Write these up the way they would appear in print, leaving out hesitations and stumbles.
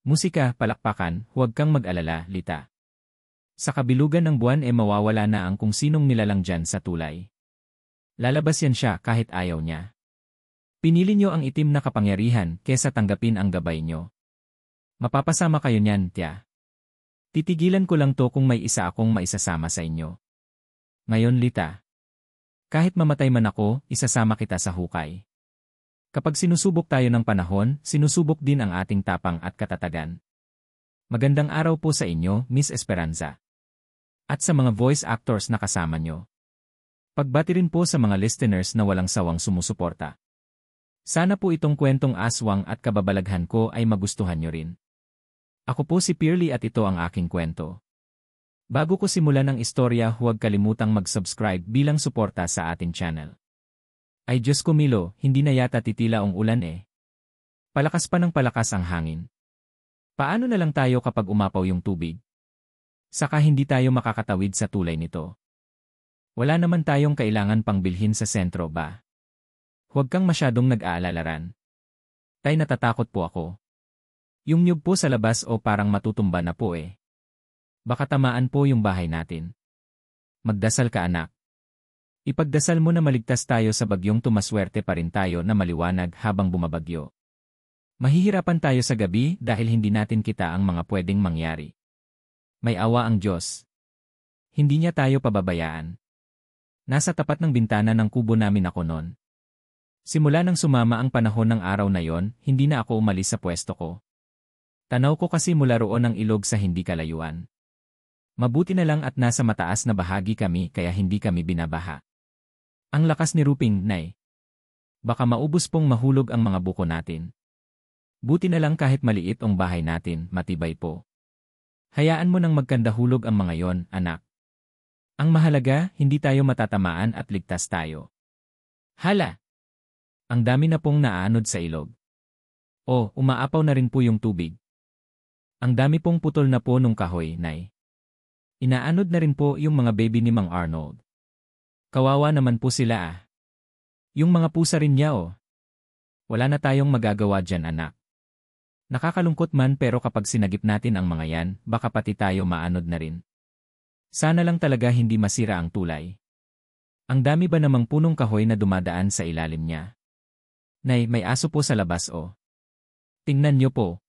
Musika, palakpakan, huwag kang mag-alala, Lita. Sa kabilugan ng buwan mawawala na ang kung sinong nilalang dyan sa tulay. Lalabas yan siya kahit ayaw niya. Pinili niyo ang itim na kapangyarihan kesa tanggapin ang gabay niyo. Mapapasama kayo niyan, tiya. Titigilan ko lang to kung may isa akong maisasama sa inyo. Ngayon, Lita. Kahit mamatay man ako, isasama kita sa hukay. Kapag sinusubok tayo ng panahon, sinusubok din ang ating tapang at katatagan. Magandang araw po sa inyo, Miss Esperanza. At sa mga voice actors na kasama nyo. Pagbati rin po sa mga listeners na walang sawang sumusuporta. Sana po itong kwentong aswang at kababalaghan ko ay magustuhan nyo rin. Ako po si Pearly at ito ang aking kwento. Bago ko simulan ang istorya, huwag kalimutang mag-subscribe bilang suporta sa ating channel. Ay Diyos ko Milo, hindi na yata titila ang ulan eh. Palakas pa ng palakas ang hangin. Paano na lang tayo kapag umapaw yung tubig? Saka hindi tayo makakatawid sa tulay nito. Wala naman tayong kailangan pang bilhin sa sentro ba? Huwag kang masyadong nag-aalalaran. Tay, natatakot po ako. Yung niyog po sa labas o parang matutumba na po eh. Baka tamaan po yung bahay natin. Magdasal ka anak. Ipagdasal mo na maligtas tayo sa bagyong tumaswerte pa rin tayo na maliwanag habang bumabagyo. Mahihirapan tayo sa gabi dahil hindi natin kita ang mga pwedeng mangyari. May awa ang Diyos. Hindi niya tayo pababayaan. Nasa tapat ng bintana ng kubo namin ako noon. Simula nang sumama ang panahon ng araw na yon, hindi na ako umalis sa pwesto ko. Tanaw ko kasi mula roon ang ilog sa hindi kalayuan. Mabuti na lang at nasa mataas na bahagi kami kaya hindi kami binabaha. Ang lakas ni Ruping, Nay. Baka maubos pong mahulog ang mga buko natin. Buti na lang kahit maliit ang bahay natin, matibay po. Hayaan mo nang magkandahulog ang mga yon, anak. Ang mahalaga, hindi tayo matatamaan at ligtas tayo. Hala! Ang dami na pong naaanod sa ilog. Oh, umaapaw na rin po yung tubig. Ang dami pong putol na po nung kahoy, Nay. Inaanod na rin po yung mga baby ni Mang Arnold. Kawawa naman po sila ah. Yung mga pusa rin niya oh. Wala na tayong magagawa dyan anak. Nakakalungkot man pero kapag sinagip natin ang mga yan, baka pati tayo maanod na rin. Sana lang talaga hindi masira ang tulay. Ang dami ba namang punong kahoy na dumadaan sa ilalim niya? Nay, may aso po sa labas oh. Tingnan niyo po.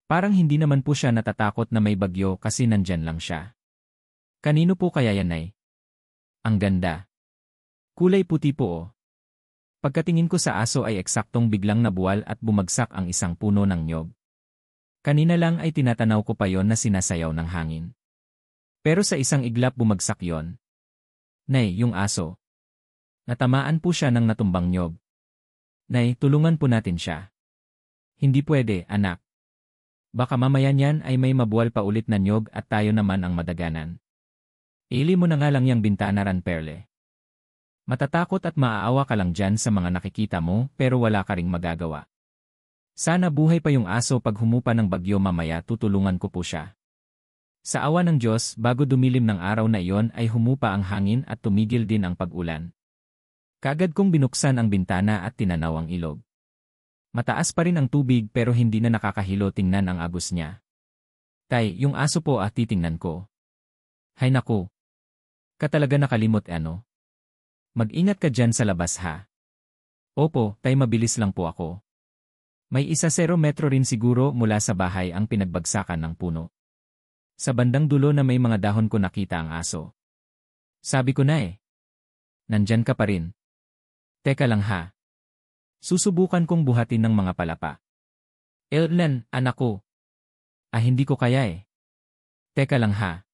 Parang hindi naman po siya natatakot na may bagyo kasi nandyan lang siya. Kanino po kaya yan, Nay? Ang ganda. Kulay puti po oh. Pagkatingin ko sa aso ay eksaktong biglang nabuwal at bumagsak ang isang puno ng nyog. Kanina lang ay tinatanaw ko pa yon na sinasayaw ng hangin. Pero sa isang iglap bumagsak yon. Nay, yung aso. Natamaan po siya ng natumbang nyog. Nay, tulungan po natin siya. Hindi pwede, anak. Baka mamaya niyan ay may mabuwal pa ulit na nyog at tayo naman ang madaganan. Ili mo na nga lang yung bintana ran, Perle. Matatakot at maaawa ka lang dyan sa mga nakikita mo pero wala ka ring magagawa. Sana buhay pa yung aso pag humupa ng bagyo mamaya tutulungan ko po siya. Sa awa ng Diyos, bago dumilim ng araw na iyon ay humupa ang hangin at tumigil din ang pag-ulan. Kaagad kong binuksan ang bintana at tinanaw ang ilog. Mataas pa rin ang tubig pero hindi na nakakahilo tingnan ang agos niya. Tay, yung aso po titingnan ko. Hay naku. Ka talaga nakalimot ano? Mag-ingat ka dyan sa labas ha. Opo, tay mabilis lang po ako. May 1 metro rin siguro mula sa bahay ang pinagbagsakan ng puno. Sa bandang dulo na may mga dahon ko nakita ang aso. Sabi ko na eh. Nandyan ka pa rin. Teka lang ha. Susubukan kong buhatin ng mga palapa. Elnan, anak ko. Hindi ko kaya eh. Teka lang ha.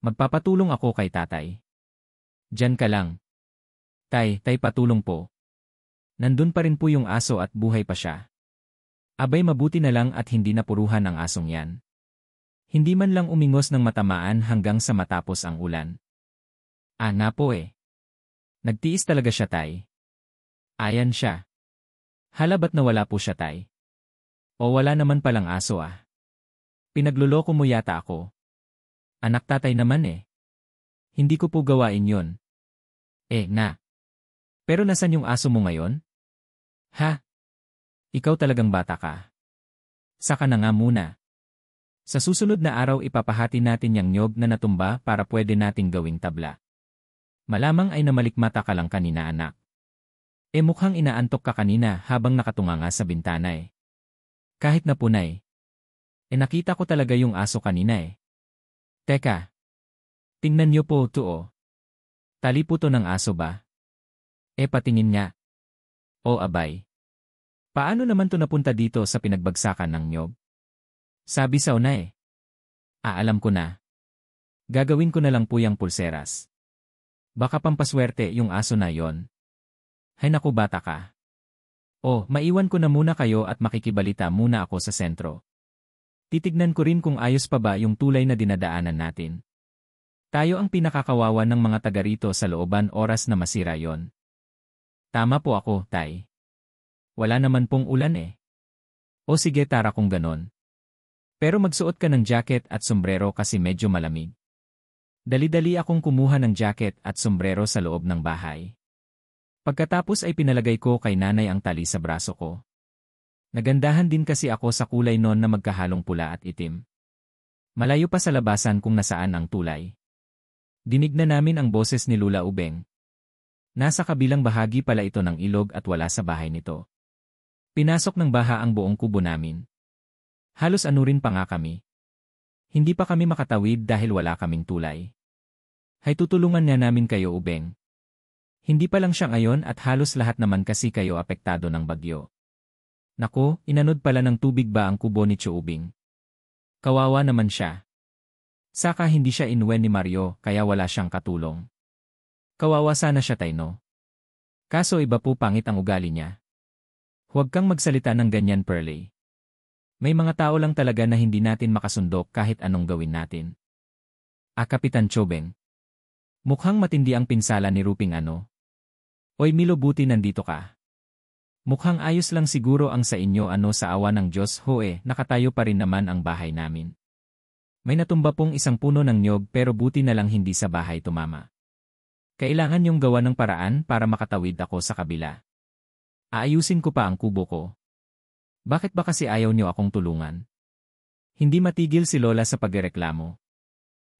Magpapatulong ako kay tatay. Diyan ka lang. Tay, patulong po. Nandun pa rin po yung aso at buhay pa siya. Abay mabuti na lang at hindi napuruhan ang asong yan. Hindi man lang umingos ng matamaan hanggang sa matapos ang ulan. Na po eh. Nagtiis talaga siya tay. Ayan siya. Halabat na wala po siya tay. O wala naman palang aso ah. Pinagluloko mo yata ako. Anak tatay naman eh. Hindi ko po gawain yon. Na. Pero nasan yung aso mo ngayon? Ha? Ikaw talagang bata ka. Saka na nga muna. Sa susunod na araw ipapahati natin yang nyog na natumba para pwede nating gawing tabla. Malamang ay namalikmata ka lang kanina anak. Mukhang inaantok ka kanina habang nakatunganga sa bintana eh. Kahit na punay. Nakita ko talaga yung aso kanina eh. Teka. Tingnan niyo po ito oh. Tali po to ng aso ba? Patingin nga. O abay. Paano naman to napunta dito sa pinagbagsakan ng nyog? Sabi sa una eh. Alam ko na. Gagawin ko na lang po yung pulseras. Baka pampaswerte yung aso na yon. Hay naku bata ka. Maiwan ko na muna kayo at makikibalita muna ako sa sentro. Titignan ko rin kung ayos pa ba yung tulay na dinadaanan natin. Tayo ang pinakakawawa ng mga taga rito sa looban oras na masira yon. Tama po ako, tay. Wala naman pong ulan eh. Sige tara kung ganon. Pero magsuot ka ng jacket at sombrero kasi medyo malamig. Dali-dali akong kumuha ng jacket at sombrero sa loob ng bahay. Pagkatapos ay pinalagay ko kay nanay ang tali sa braso ko. Nagandahan din kasi ako sa kulay noon na magkahalong pula at itim. Malayo pa sa labasan kung nasaan ang tulay. Dinig na namin ang boses ni Lula Ubeng. Nasa kabilang bahagi pala ito ng ilog at wala sa bahay nito. Pinasok ng baha ang buong kubo namin. Halos anurin pa nga kami. Hindi pa kami makatawid dahil wala kaming tulay. Hay tutulungan niya namin kayo Ubeng. Hindi pa lang siya ngayon at halos lahat naman kasi kayo apektado ng bagyo. Naku, inanod pala ng tubig ba ang kubo ni Choubing? Kawawa naman siya. Saka hindi siya inuwi ni Mario kaya wala siyang katulong. Kawawa sana siya Tayno. Kaso iba po pangit ang ugali niya. Huwag kang magsalita ng ganyan Pearly. May mga tao lang talaga na hindi natin makasundok kahit anong gawin natin. Kapitan Chobeng. Mukhang matindi ang pinsala ni Ruping ano. Oy Milo buti nandito ka. Mukhang ayos lang siguro ang sa inyo ano sa awa ng Diyos nakatayo pa rin naman ang bahay namin. May natumba pong isang puno ng nyog pero buti na lang hindi sa bahay tumama. Kailangan yung gawa ng paraan para makatawid ako sa kabila. Aayusin ko pa ang kubo ko. Bakit ba kasi ayaw niyo akong tulungan? Hindi matigil si Lola sa pagreklamo.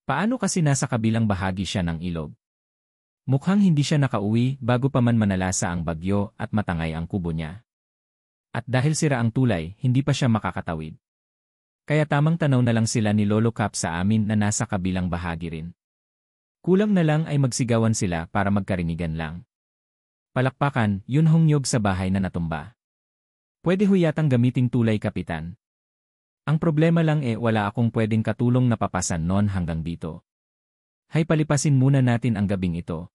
Paano kasi nasa kabilang bahagi siya ng ilog? Mukhang hindi siya nakauwi bago pa man manalasa ang bagyo at matangay ang kubo niya. At dahil sira ang tulay, hindi pa siya makakatawid. Kaya tamang tanaw na lang sila ni Lolo Cap sa amin na nasa kabilang bahagi rin. Kulang na lang ay magsigawan sila para magkarinigan lang. Palakpakan, yun hong nyog sa bahay na natumba. Pwede ho yatang gamiting tulay kapitan. Ang problema lang wala akong pwedeng katulong na papasan noon hanggang dito. Hay palipasin muna natin ang gabing ito.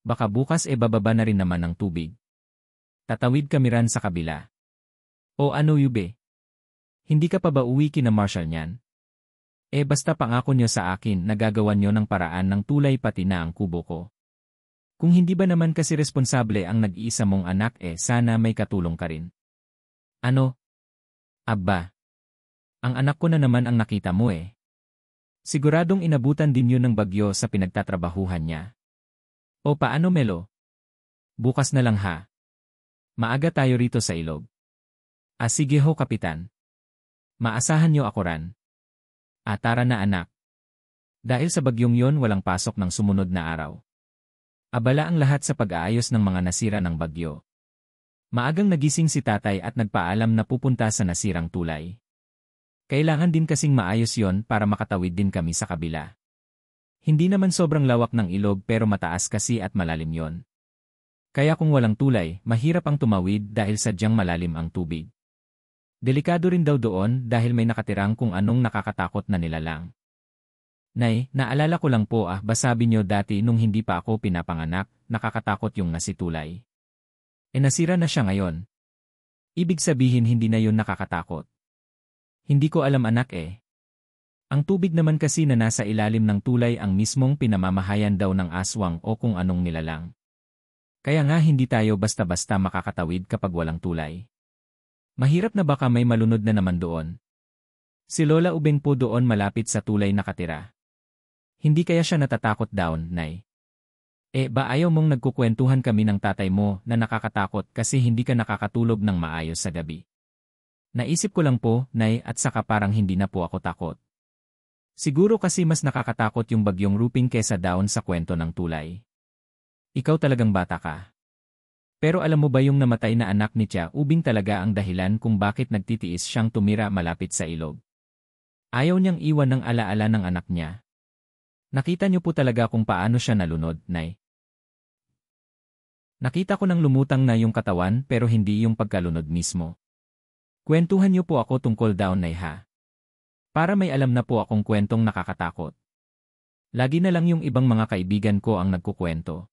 Baka bukas bababa na rin naman ang tubig. Tatawid kami ran sa kabila. Ano yube? Hindi ka pa ba uwi kina Marshall niyan? Basta pangako nyo sa akin na gagawan nyo ng paraan ng tulay pati na ang kubo ko. Kung hindi ba naman kasi responsable ang nag-iisa mong anak sana may katulong ka rin. Ano? Abba. Ang anak ko na naman ang nakita mo Siguradong inabutan din yun ng bagyo sa pinagtatrabahuhan niya. Paano Melo? Bukas na lang ha. Maaga tayo rito sa ilog. Sige ho kapitan. Maasahan nyo ako ran. Tara na anak. Dahil sa bagyong yon walang pasok ng sumunod na araw. Abala ang lahat sa pag-aayos ng mga nasira ng bagyo. Maagang nagising si tatay at nagpaalam na pupunta sa nasirang tulay. Kailangan din kasing maayos yon para makatawid din kami sa kabila. Hindi naman sobrang lawak ng ilog pero mataas kasi at malalim yon. Kaya kung walang tulay, mahirap ang tumawid dahil sadyang malalim ang tubig. Delikado rin daw doon dahil may nakatirang kung anong nakakatakot na nilalang. Nay, naalala ko lang po basabi nyo dati nung hindi pa ako pinapanganak, nakakatakot yung nasitulay. Nasira na siya ngayon. Ibig sabihin hindi na yun nakakatakot. Hindi ko alam anak Ang tubig naman kasi na nasa ilalim ng tulay ang mismong pinamamahayan daw ng aswang o kung anong nilalang. Kaya nga hindi tayo basta-basta makakatawid kapag walang tulay. Mahirap na baka may malunod na naman doon. Si Lola Ubeng po doon malapit sa tulay nakatira. Hindi kaya siya natatakot down, Nay? Ba ayaw mong nagkukwentuhan kami ng tatay mo na nakakatakot kasi hindi ka nakakatulog ng maayos sa gabi? Naisip ko lang po, Nay, at saka parang hindi na po ako takot. Siguro kasi mas nakakatakot yung bagyong Ruping kesa daon sa kwento ng tulay. Ikaw talagang bata ka. Pero alam mo ba yung namatay na anak ni Tia Ubing talaga ang dahilan kung bakit nagtitiis siyang tumira malapit sa ilog? Ayaw niyang iwan ng alaala ng anak niya. Nakita niyo po talaga kung paano siya nalunod, Nay. Nakita ko nang lumutang na yung katawan pero hindi yung pagkalunod mismo. Kwentuhan niyo po ako tungkol daon, Nay, ha? Para may alam na po akong kwentong nakakatakot. Lagi na lang yung ibang mga kaibigan ko ang nagkukwento.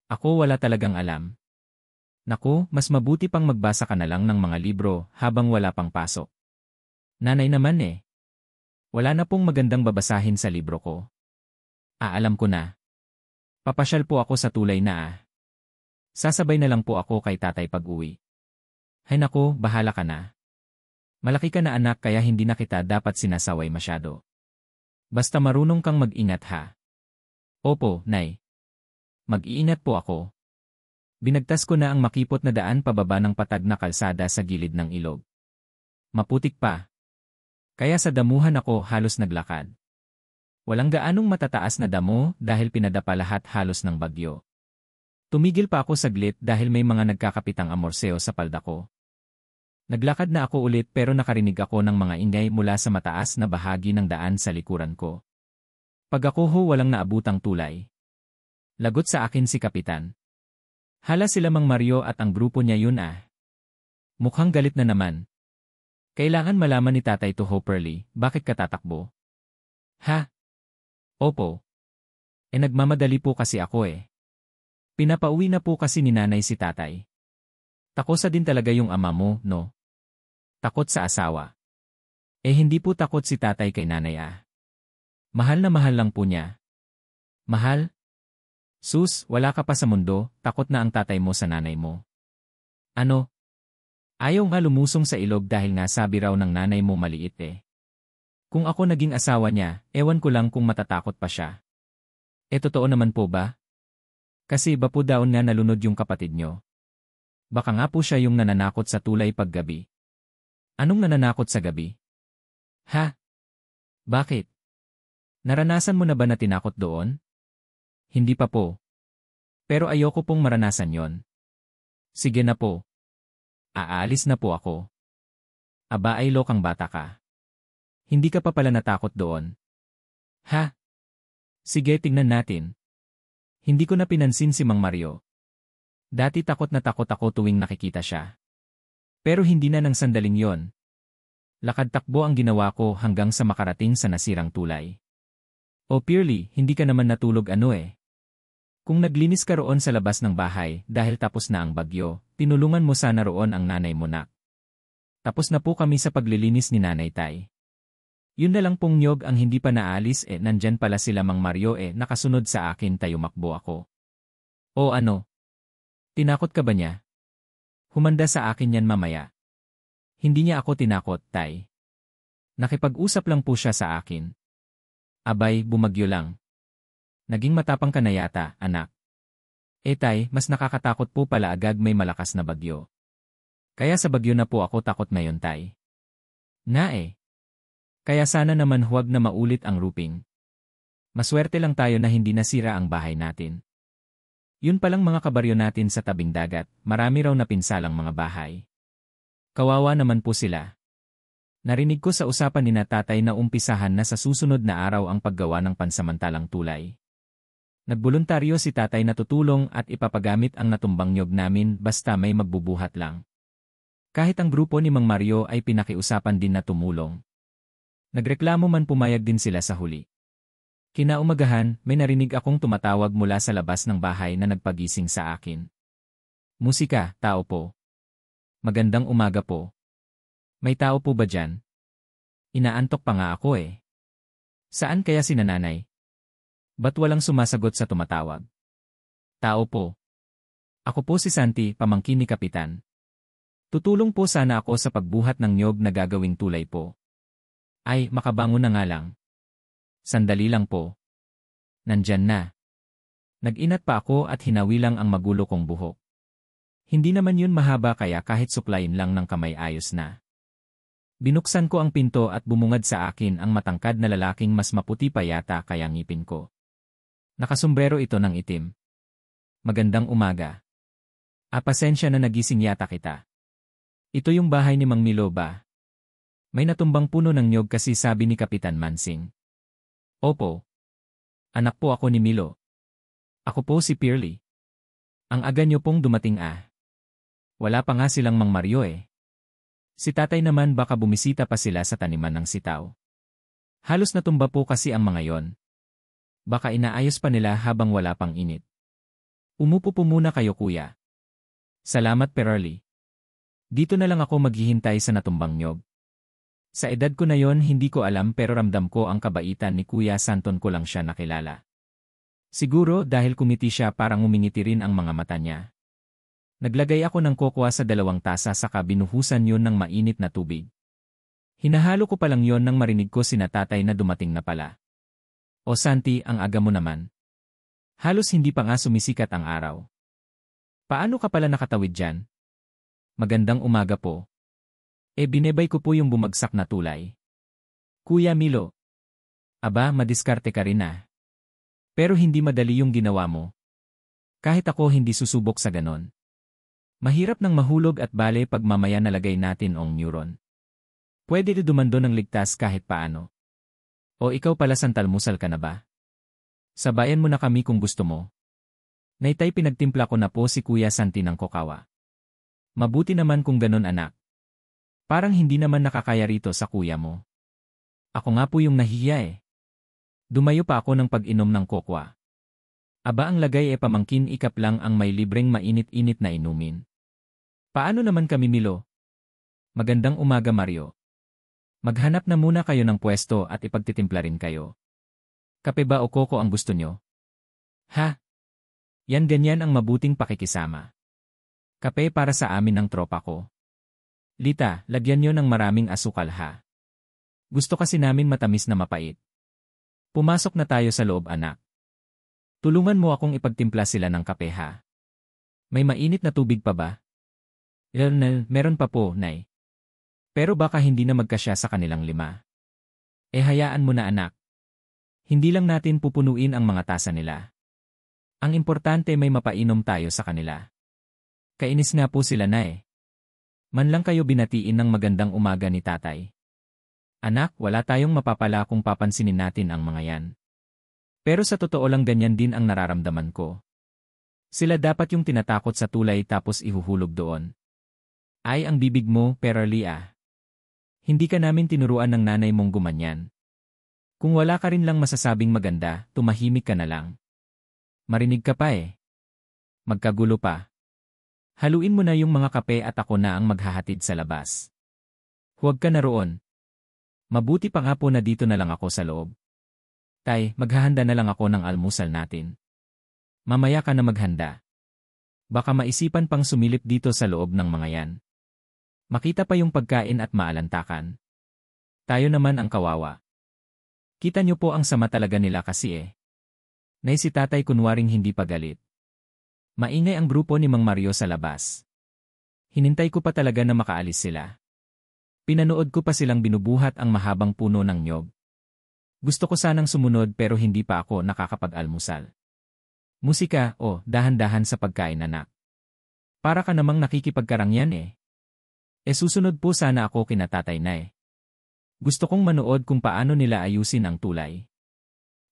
Ako wala talagang alam. Naku, mas mabuti pang magbasa ka na lang ng mga libro habang wala pang pasok. Nanay naman eh. Wala na pong magandang babasahin sa libro ko. Alam ko na. Papasyal po ako sa tulay na ah. Sasabay na lang po ako kay tatay pag-uwi. Hay naku, bahala ka na. Malaki ka na anak kaya hindi na kita dapat sinasaway masyado. Basta marunong kang mag-ingat ha. Opo, Nay. Mag-iingat po ako. Binagtas ko na ang makipot na daan pababa ng patag na kalsada sa gilid ng ilog. Maputik pa. Kaya sa damuhan ako halos naglakad. Walang gaanong matataas na damo dahil pinadapa lahat halos ng bagyo. Tumigil pa ako saglit dahil may mga nagkakapitang amorseo sa palda ko. Naglakad na ako ulit pero nakarinig ako ng mga ingay mula sa mataas na bahagi ng daan sa likuran ko. Pag ako walang naabutang tulay. Lagot sa akin si Kapitan. Hala sila Mang Mario at ang grupo niya yun ah. Mukhang galit na naman. Kailangan malaman ni Tatay to Hopperly, bakit ka tatakbo? Ha? Opo. Nagmamadali po kasi ako eh. Pinapauwi na po kasi ni Nanay si Tatay. Takosa din talaga yung ama mo, no? Takot sa asawa. Hindi po takot si Tatay kay Nanay ah. Mahal na mahal lang po niya. Mahal? Sus, wala ka pa sa mundo, takot na ang tatay mo sa nanay mo. Ano? Ayaw nga lumusong sa ilog dahil nga sabi raw ng nanay mo maliit eh. Kung ako naging asawa niya, ewan ko lang kung matatakot pa siya. Totoo naman po ba? Kasi iba po daon nga nalunod yung kapatid nyo. Baka nga po siya yung nananakot sa tulay paggabi. Anong nananakot sa gabi? Ha? Bakit? Naranasan mo na ba na tinakot doon? Hindi pa po. Pero ayoko pong maranasan yon. Sige na po. Aalis na po ako. Aba ay lokang bata ka. Hindi ka pa pala natakot doon. Ha? Sige tingnan natin. Hindi ko na pinansin si Mang Mario. Dati takot na takot ako tuwing nakikita siya. Pero hindi na ng sandaling yon. Lakad takbo ang ginawa ko hanggang sa makarating sa nasirang tulay. O Pearly, hindi ka naman natulog ano eh. Kung naglinis ka roon sa labas ng bahay dahil tapos na ang bagyo, tinulungan mo sana roon ang nanay mo nak. Tapos na po kami sa paglilinis ni Nanay Tay. Yun na lang pong Nyog ang hindi pa naalis nandyan pala sila Mang Mario nakasunod sa akin tayo makbo ako. O ano? Tinakot ka ba niya? Humanda sa akin yan mamaya. Hindi niya ako tinakot, Tay. Nakipag-usap lang po siya sa akin. Abay, bumagyo lang. Naging matapang ka na yata, anak. Tay, mas nakakatakot po pala agad may malakas na bagyo. Kaya sa bagyo na po ako takot ngayon, Tay. Nga Kaya sana naman huwag na maulit ang Ruping. Maswerte lang tayo na hindi nasira ang bahay natin. Yun palang mga kabaryo natin sa tabing dagat, marami raw napinsalang mga bahay. Kawawa naman po sila. Narinig ko sa usapan ni Tatay na umpisahan na sa susunod na araw ang paggawa ng pansamantalang tulay. Nagboluntaryo si Tatay na tutulong at ipapagamit ang natumbang nyog namin basta may magbubuhat lang. Kahit ang grupo ni Mang Mario ay pinakiusapan din na tumulong. Nagreklamo man pumayag din sila sa huli. Kinaumagahan, may narinig akong tumatawag mula sa labas ng bahay na nagpagising sa akin. Musika, tao po. Magandang umaga po. May tao po ba dyan? Inaantok pa nga ako eh. Saan kaya si Nanay? Ba't walang sumasagot sa tumatawag? Tao po. Ako po si Santi, pamangkin ni Kapitan. Tutulong po sana ako sa pagbuhat ng nyog na gagawing tulay po. Ay, makabangon na nga lang. Sandali lang po. Nandyan na. Nag-inat pa ako at hinawi lang ang magulo kong buhok. Hindi naman yun mahaba kaya kahit suklayin lang ng kamay ayos na. Binuksan ko ang pinto at bumungad sa akin ang matangkad na lalaking mas maputi pa yata kaya ngipin ko. Nakasombrero ito ng itim. Magandang umaga. Pasensya na nagising yata kita. Ito yung bahay ni Mang Milo ba? May natumbang puno ng nyog kasi sabi ni Kapitan Mansing. Opo. Anak po ako ni Milo. Ako po si Pearly. Ang aga niyo pong dumating ah. Wala pa nga silang Mang Mario eh. Si tatay naman baka bumisita pa sila sa taniman ng sitaw. Halos natumba po kasi ang mga yon. Baka inaayos pa nila habang wala pang init. Umupo po muna kayo kuya. Salamat Pearly. Dito na lang ako maghihintay sa natumbang nyog. Sa edad ko na yon hindi ko alam pero ramdam ko ang kabaitan ni Kuya Santon ko lang siya nakilala. Siguro dahil kumiti siya parang umingiti rin ang mga mata niya. Naglagay ako ng kokwa sa 2 tasa saka binuhusan yun ng mainit na tubig. Hinahalo ko pa lang yon nang marinig ko sina tatay na dumating na pala. O Santi, ang aga mo naman. Halos hindi pa nga sumisikat ang araw. Paano ka pala nakatawid dyan? Magandang umaga po. Binebay ko po yung bumagsak na tulay. Kuya Milo. Aba, madiskarte ka rin ah. Pero hindi madali yung ginawa mo. Kahit ako hindi susubok sa ganon. Mahirap nang mahulog at bale pag mamaya nalagay natin ang neuron. Pwede dumando ng ligtas kahit paano. O ikaw pala santalmusal ka na ba? Sabayan mo na kami kung gusto mo. Naitay pinagtimpla ko na po si Kuya Santi ng kokawa. Mabuti naman kung ganon anak. Parang hindi naman nakakaya rito sa kuya mo. Ako nga po yung nahihiya eh. Dumayo pa ako ng pag-inom ng kokwa. Aba ang lagay pamangkin ikap lang ang may libreng mainit-init na inumin. Paano naman kami Milo? Magandang umaga Mario. Maghanap na muna kayo ng pwesto at ipagtitimpla rin kayo. Kape ba o koko ang gusto nyo? Ha? Yan ganyan ang mabuting pakikisama. Kape para sa amin ng tropa ko. Lita, lagyan nyo ng maraming asukal ha. Gusto kasi namin matamis na mapait. Pumasok na tayo sa loob anak. Tulungan mo akong ipagtimpla sila ng kape ha. May mainit na tubig pa ba? Meron pa po, Nay. Pero baka hindi na magkasya sa kanilang 5. Hayaan mo na anak. Hindi lang natin pupunuin ang mga tasa nila. Ang importante may mapainom tayo sa kanila. Kainis nga po sila na Man lang kayo binatiin ng magandang umaga ni tatay. Anak, wala tayong mapapala kung papansinin natin ang mga yan. Pero sa totoo lang ganyan din ang nararamdaman ko. Sila dapat yung tinatakot sa tulay tapos ihuhulog doon. Ay ang bibig mo, Pearly ah. Hindi ka namin tinuruan ng nanay mong gumanyan. Kung wala ka rin lang masasabing maganda, tumahimik ka na lang. Marinig ka pa Magkagulo pa. Haluin mo na yung mga kape at ako na ang maghahatid sa labas. Huwag ka na roon. Mabuti pa nga po na dito na lang ako sa loob. Tay, maghahanda na lang ako ng almusal natin. Mamaya ka na maghanda. Baka maisipan pang sumilip dito sa loob ng mga yan. Makita pa yung pagkain at maalantakan. Tayo naman ang kawawa. Kita niyo po ang sama talaga nila kasi Nay si tatay kunwaring hindi pa galit. Maingay ang grupo ni Mang Mario sa labas. Hinintay ko pa talaga na makaalis sila. Pinanood ko pa silang binubuhat ang mahabang puno ng nyog. Gusto ko sanang sumunod pero hindi pa ako nakakapag-almusal. Musika, dahan-dahan sa pagkain anak. Para ka namang nakikipagkarangyan susunod po sana ako kina tatay na Gusto kong manood kung paano nila ayusin ang tulay.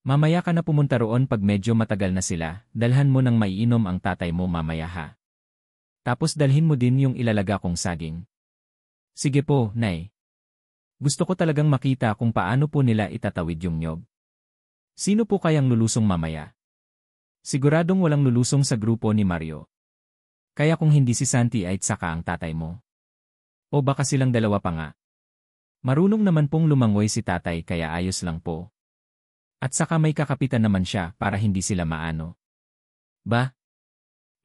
Mamaya ka na pumunta roon pag medyo matagal na sila, dalhan mo ng maiinom ang tatay mo mamaya ha. Tapos dalhin mo din yung ilalaga kong saging. Sige po, Nay. Gusto ko talagang makita kung paano po nila itatawid yung nyog. Sino po kayang lulusong mamaya? Siguradong walang lulusong sa grupo ni Mario. Kaya kung hindi si Santi ay saka ang tatay mo. O baka silang dalawa pa nga. Marunong naman pong lumangoy si tatay kaya ayos lang po. At saka may kakapitan naman siya para hindi sila maano. Ba?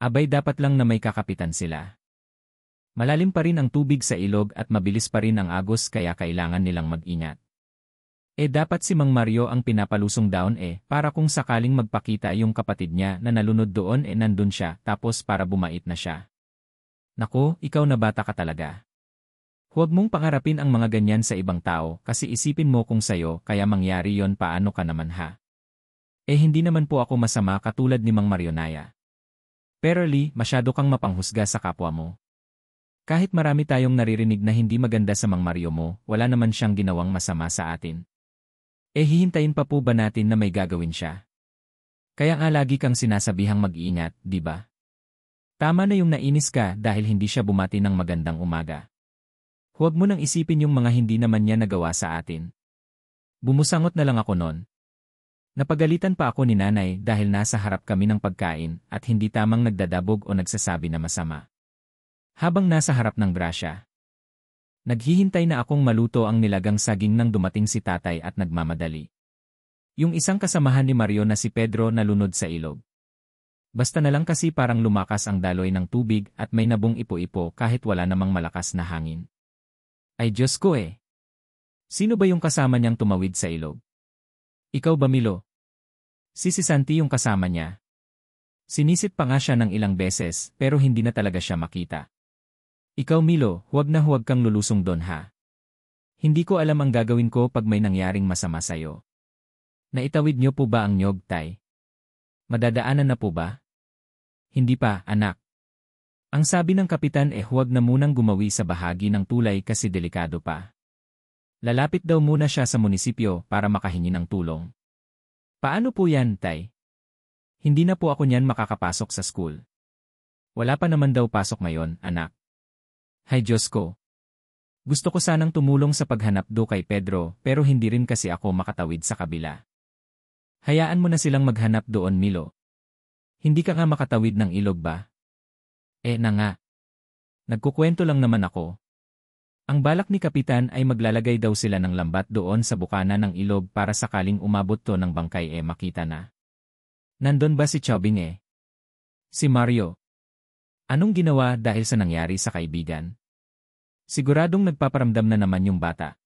Abay dapat lang na may kakapitan sila. Malalim pa rin ang tubig sa ilog at mabilis pa rin ang agos kaya kailangan nilang mag-ingat. Dapat si Mang Mario ang pinapalusong down para kung sakaling magpakita yung kapatid niya na nalunod doon nandun siya tapos para bumait na siya. Naku, ikaw na bata ka talaga. Huwag mong pangarapin ang mga ganyan sa ibang tao kasi isipin mo kung sayo kaya mangyari yon paano ka naman ha. Eh hindi naman po ako masama katulad ni Mang Marionaya. Pero Lee, masyado kang mapanghusga sa kapwa mo. Kahit marami tayong naririnig na hindi maganda sa Mang Mario mo, wala naman siyang ginawang masama sa atin. Eh hihintayin pa po ba natin na may gagawin siya? Kaya nga lagi kang sinasabihang mag-iingat, di ba? Tama na yung nainis ka dahil hindi siya bumati ng magandang umaga. Huwag mo nang isipin yung mga hindi naman niya nagawa sa atin. Bumusangot na lang ako nun. Napagalitan pa ako ni nanay dahil nasa harap kami ng pagkain at hindi tamang nagdadabog o nagsasabi na masama. Habang nasa harap ng grasya, naghihintay na akong maluto ang nilagang saging nang dumating si tatay at nagmamadali. Yung isang kasamahan ni Mario na si Pedro nalunod sa ilog. Basta na lang kasi parang lumakas ang daloy ng tubig at may nabong ipo-ipo kahit wala namang malakas na hangin. Ay Diyos ko eh! Sino ba yung kasama niyang tumawid sa ilog? Ikaw ba Milo? Si Santi yung kasama niya. Sinisit pa nga siya ng ilang beses pero hindi na talaga siya makita. Ikaw Milo, huwag kang lulusong doon ha. Hindi ko alam ang gagawin ko pag may nangyaring masama sa'yo. Naitawid niyo po ba ang nyog, tay? Madadaanan na po ba? Hindi pa, anak. Ang sabi ng kapitan huwag na munang gumawi sa bahagi ng tulay kasi delikado pa. Lalapit daw muna siya sa munisipyo para makahingi ng tulong. Paano po yan, tay? Hindi na po ako niyan makakapasok sa school. Wala pa naman daw pasok ngayon, anak. Hay Diyos ko. Gusto ko sanang tumulong sa paghanap do kay Pedro pero hindi rin kasi ako makatawid sa kabila. Hayaan mo na silang maghanap doon, Milo. Hindi ka nga makatawid ng ilog ba? Na nga. Nagkukwento lang naman ako. Ang balak ni Kapitan ay maglalagay daw sila ng lambat doon sa bukana ng ilog para sakaling umabot to ng bangkay makita na. Nandun ba si Chobing Si Mario. Anong ginawa dahil sa nangyari sa kaibigan? Siguradong nagpaparamdam na naman yung bata.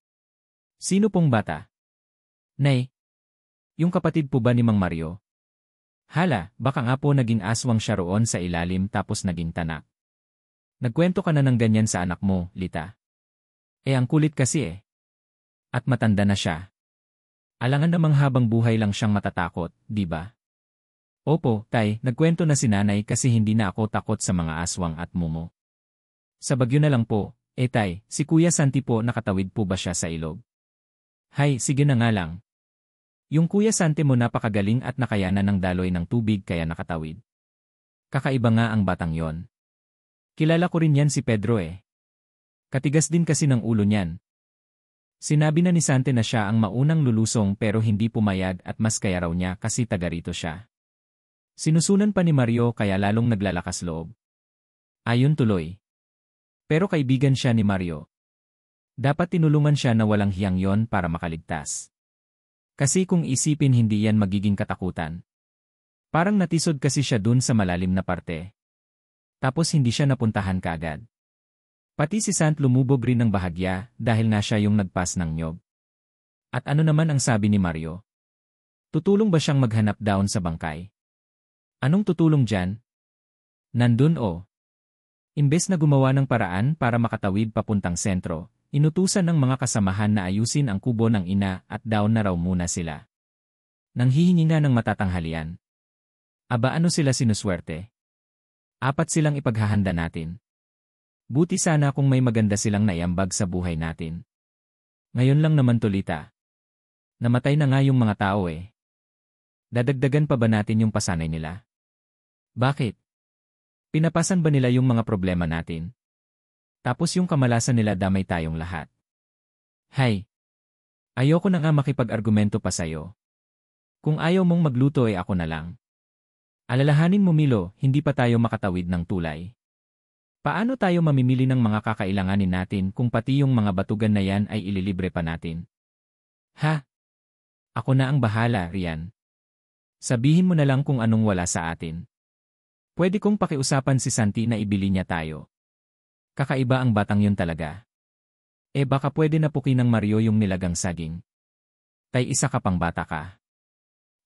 Sino pong bata? Nay. Yung kapatid po ba ni Mang Mario? Hala, baka nga po naging aswang siya roon sa ilalim tapos naging tanak. Nagkwento ka na ng ganyan sa anak mo, Lita. Ang kulit kasi At matanda na siya. Alangan namang habang buhay lang siyang matatakot, di ba? Opo, tay, nagkwento na si nanay kasi hindi na ako takot sa mga aswang at mumo. Sa bagyo na lang po, tay, si Kuya Santi po nakatawid po ba siya sa ilog? Hay, sige na nga lang. Yung Kuya Santi mo napakagaling at nakayanan ng daloy ng tubig kaya nakatawid. Kakaiba nga ang batang yon. Kilala ko rin yan si Pedro Katigas din kasi ng ulo niyan. Sinabi na ni Sante na siya ang maunang lulusong pero hindi pumayag at mas kaya raw niya kasi taga rito siya. Sinusunan pa ni Mario kaya lalong naglalakas loob. Ayon tuloy. Pero kaibigan siya ni Mario. Dapat tinulungan siya na walang hiyang yon para makaligtas. Kasi kung isipin hindi yan magiging katakutan. Parang natisod kasi siya dun sa malalim na parte. Tapos hindi siya napuntahan kaagad. Pati si Sant lumubog rin ng bahagya dahil nga siya yung nagpas ng nyog. At ano naman ang sabi ni Mario? Tutulong ba siyang maghanap down sa bangkay? Anong tutulong dyan? Nandun Imbes na gumawa ng paraan para makatawid papuntang sentro, inutusan ng mga kasamahan na ayusin ang kubo ng ina at down na raw muna sila. Nang hihingi nga ng matatanghalian. Aba ano sila sinuswerte? 4 silang ipaghahanda natin. Buti sana kung may maganda silang naiambag sa buhay natin. Ngayon lang naman Lita. Namatay na nga yung mga tao Dadagdagan pa ba natin yung pasanay nila? Bakit? Pinapasan ba nila yung mga problema natin? Tapos yung kamalasan nila damay tayong lahat. Hay! Ayoko na nga makipag-argumento pa sa'yo. Kung ayaw mong magluto ako na lang. Alalahanin mo Milo, hindi pa tayo makatawid ng tulay. Paano tayo mamimili ng mga kakailanganin natin kung pati yung mga batugan na yan ay ililibre pa natin? Ha? Ako na ang bahala, Rian. Sabihin mo na lang kung anong wala sa atin. Pwede kong pakiusapan si Santi na ibili niya tayo. Kakaiba ang batang yun talaga. Baka pwede na puki ng Mario yung nilagang saging. Tay isa ka pang bata ka.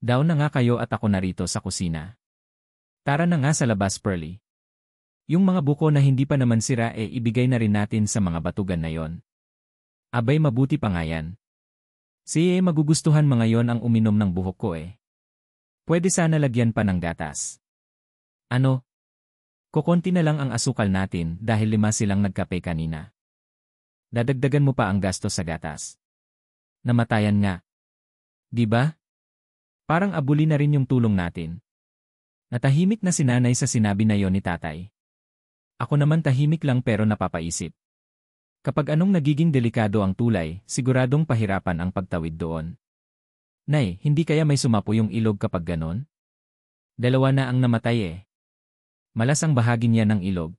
Down na nga kayo at ako narito sa kusina. Tara na nga sa labas, Pearly. Yung mga buko na hindi pa naman sira ibigay na rin natin sa mga batugan na yon. Abay mabuti pa nga yan. Magugustuhan mga yon ang uminom ng buhok ko Pwede sana lagyan pa ng gatas. Ano? Kukonti na lang ang asukal natin dahil 5 silang nagkape kanina. Dadagdagan mo pa ang gastos sa gatas. Namatayan nga. Di ba? Parang abuli na rin yung tulong natin. Natahimik na si nanay sa sinabi na yon ni tatay. Ako naman tahimik lang pero napapaisip. Kapag anong nagiging delikado ang tulay, siguradong pahirapan ang pagtawid doon. Nay, hindi kaya may sumapo yung ilog kapag ganon? 2 na ang namatay Malas ang bahagi niya ng ilog.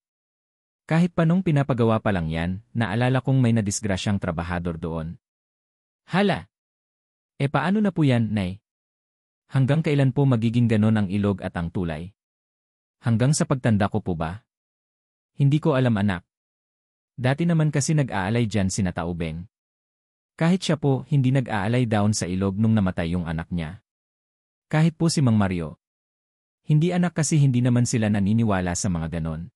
Kahit pa nung pinapagawa pa lang yan, naalala kong may nadisgrasyang trabahador doon. Hala! Paano na po yan, Nay? Hanggang kailan po magiging ganon ang ilog at ang tulay? Hanggang sa pagtanda ko po ba? Hindi ko alam anak. Dati naman kasi nag-aalay dyan sina Taubeng. Kahit siya po, hindi nag-aalay down sa ilog nung namatay yung anak niya. Kahit po si Mang Mario. Hindi anak kasi hindi naman sila naniniwala sa mga ganon.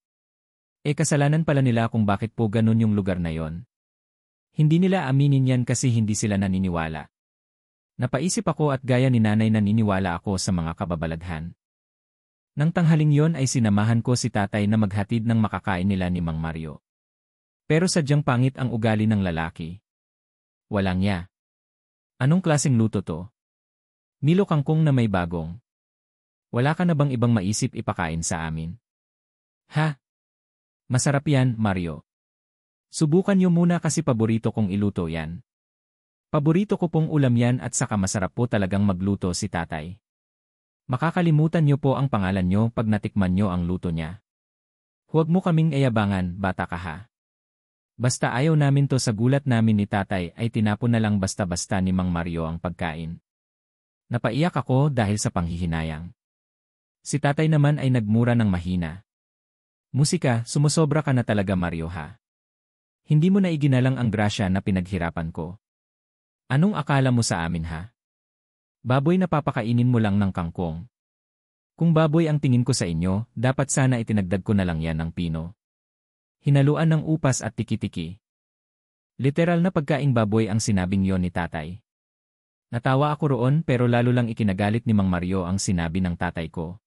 Kasalanan pala nila kung bakit po ganon yung lugar na yon. Hindi nila aminin yan kasi hindi sila naniniwala. Napaisip ako at gaya ni nanay naniniwala ako sa mga kababalaghan. Nang tanghaling yon ay sinamahan ko si tatay na maghatid ng makakain nila ni Mang Mario. Pero sadyang pangit ang ugali ng lalaki. Walang ya. Anong klaseng luto to? Milo kangkong na may bagong. Wala ka na bang ibang maisip ipakain sa amin? Ha? Masarap yan, Mario. Subukan niyo muna kasi paborito kong iluto yan. Paborito ko pong ulam yan at saka masarap po talagang magluto si tatay. Makakalimutan niyo po ang pangalan niyo pag natikman niyo ang luto niya. Huwag mo kaming ayabangan, bata ka ha. Basta ayaw namin to sa gulat namin ni tatay ay tinapon na lang basta-basta ni Mang Mario ang pagkain. Napaiyak ako dahil sa panghihinayang. Si tatay naman ay nagmura ng mahina. Musika, sumusobra ka na talaga Mario ha. Hindi mo na iginalang ang grasya na pinaghirapan ko. Anong akala mo sa amin ha? Baboy na papakainin mo lang ng kangkong. Kung baboy ang tingin ko sa inyo, dapat sana itinagdag ko na lang yan ng pino. Hinaluan ng upas at tiki-tiki. Literal na pagkaing baboy ang sinabing yon ni tatay. Natawa ako roon pero lalo lang ikinagalit ni Mang Mario ang sinabi ng tatay ko.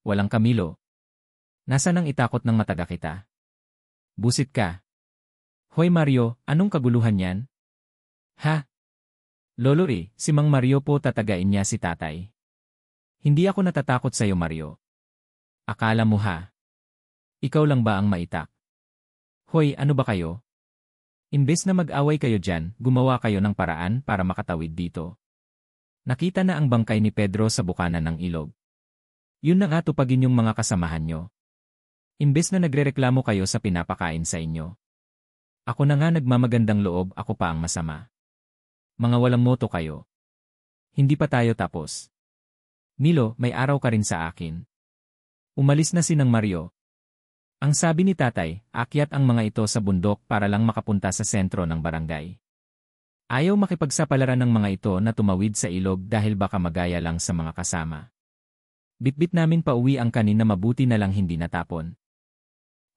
Walang Camilo. Nasaan ang itakot ng mataga kita? Busit ka. Hoy Mario, anong kaguluhan yan? Ha? Lolo si Mang Mario po tatagain niya si tatay. Hindi ako natatakot sa'yo Mario. Akala mo ha? Ikaw lang ba ang maitak? Hoy, ano ba kayo? Imbes na mag-away kayo dyan, gumawa kayo ng paraan para makatawid dito. Nakita na ang bangkay ni Pedro sa bukanan ng ilog. Yun na nga tupagin yung mga kasamahan nyo. Imbes na nagrereklamo kayo sa pinapakain sa inyo. Ako na nga nagmamagandang loob, ako pa ang masama. Mga walang moto kayo. Hindi pa tayo tapos. Milo, may araw ka rin sa akin. Umalis na si Nang Mario. Ang sabi ni tatay, akyat ang mga ito sa bundok para lang makapunta sa sentro ng barangay. Ayaw makipagsapalaran ng mga ito na tumawid sa ilog dahil baka magaya lang sa mga kasama. Bitbit namin pauwi ang kanin na mabuti na lang hindi natapon.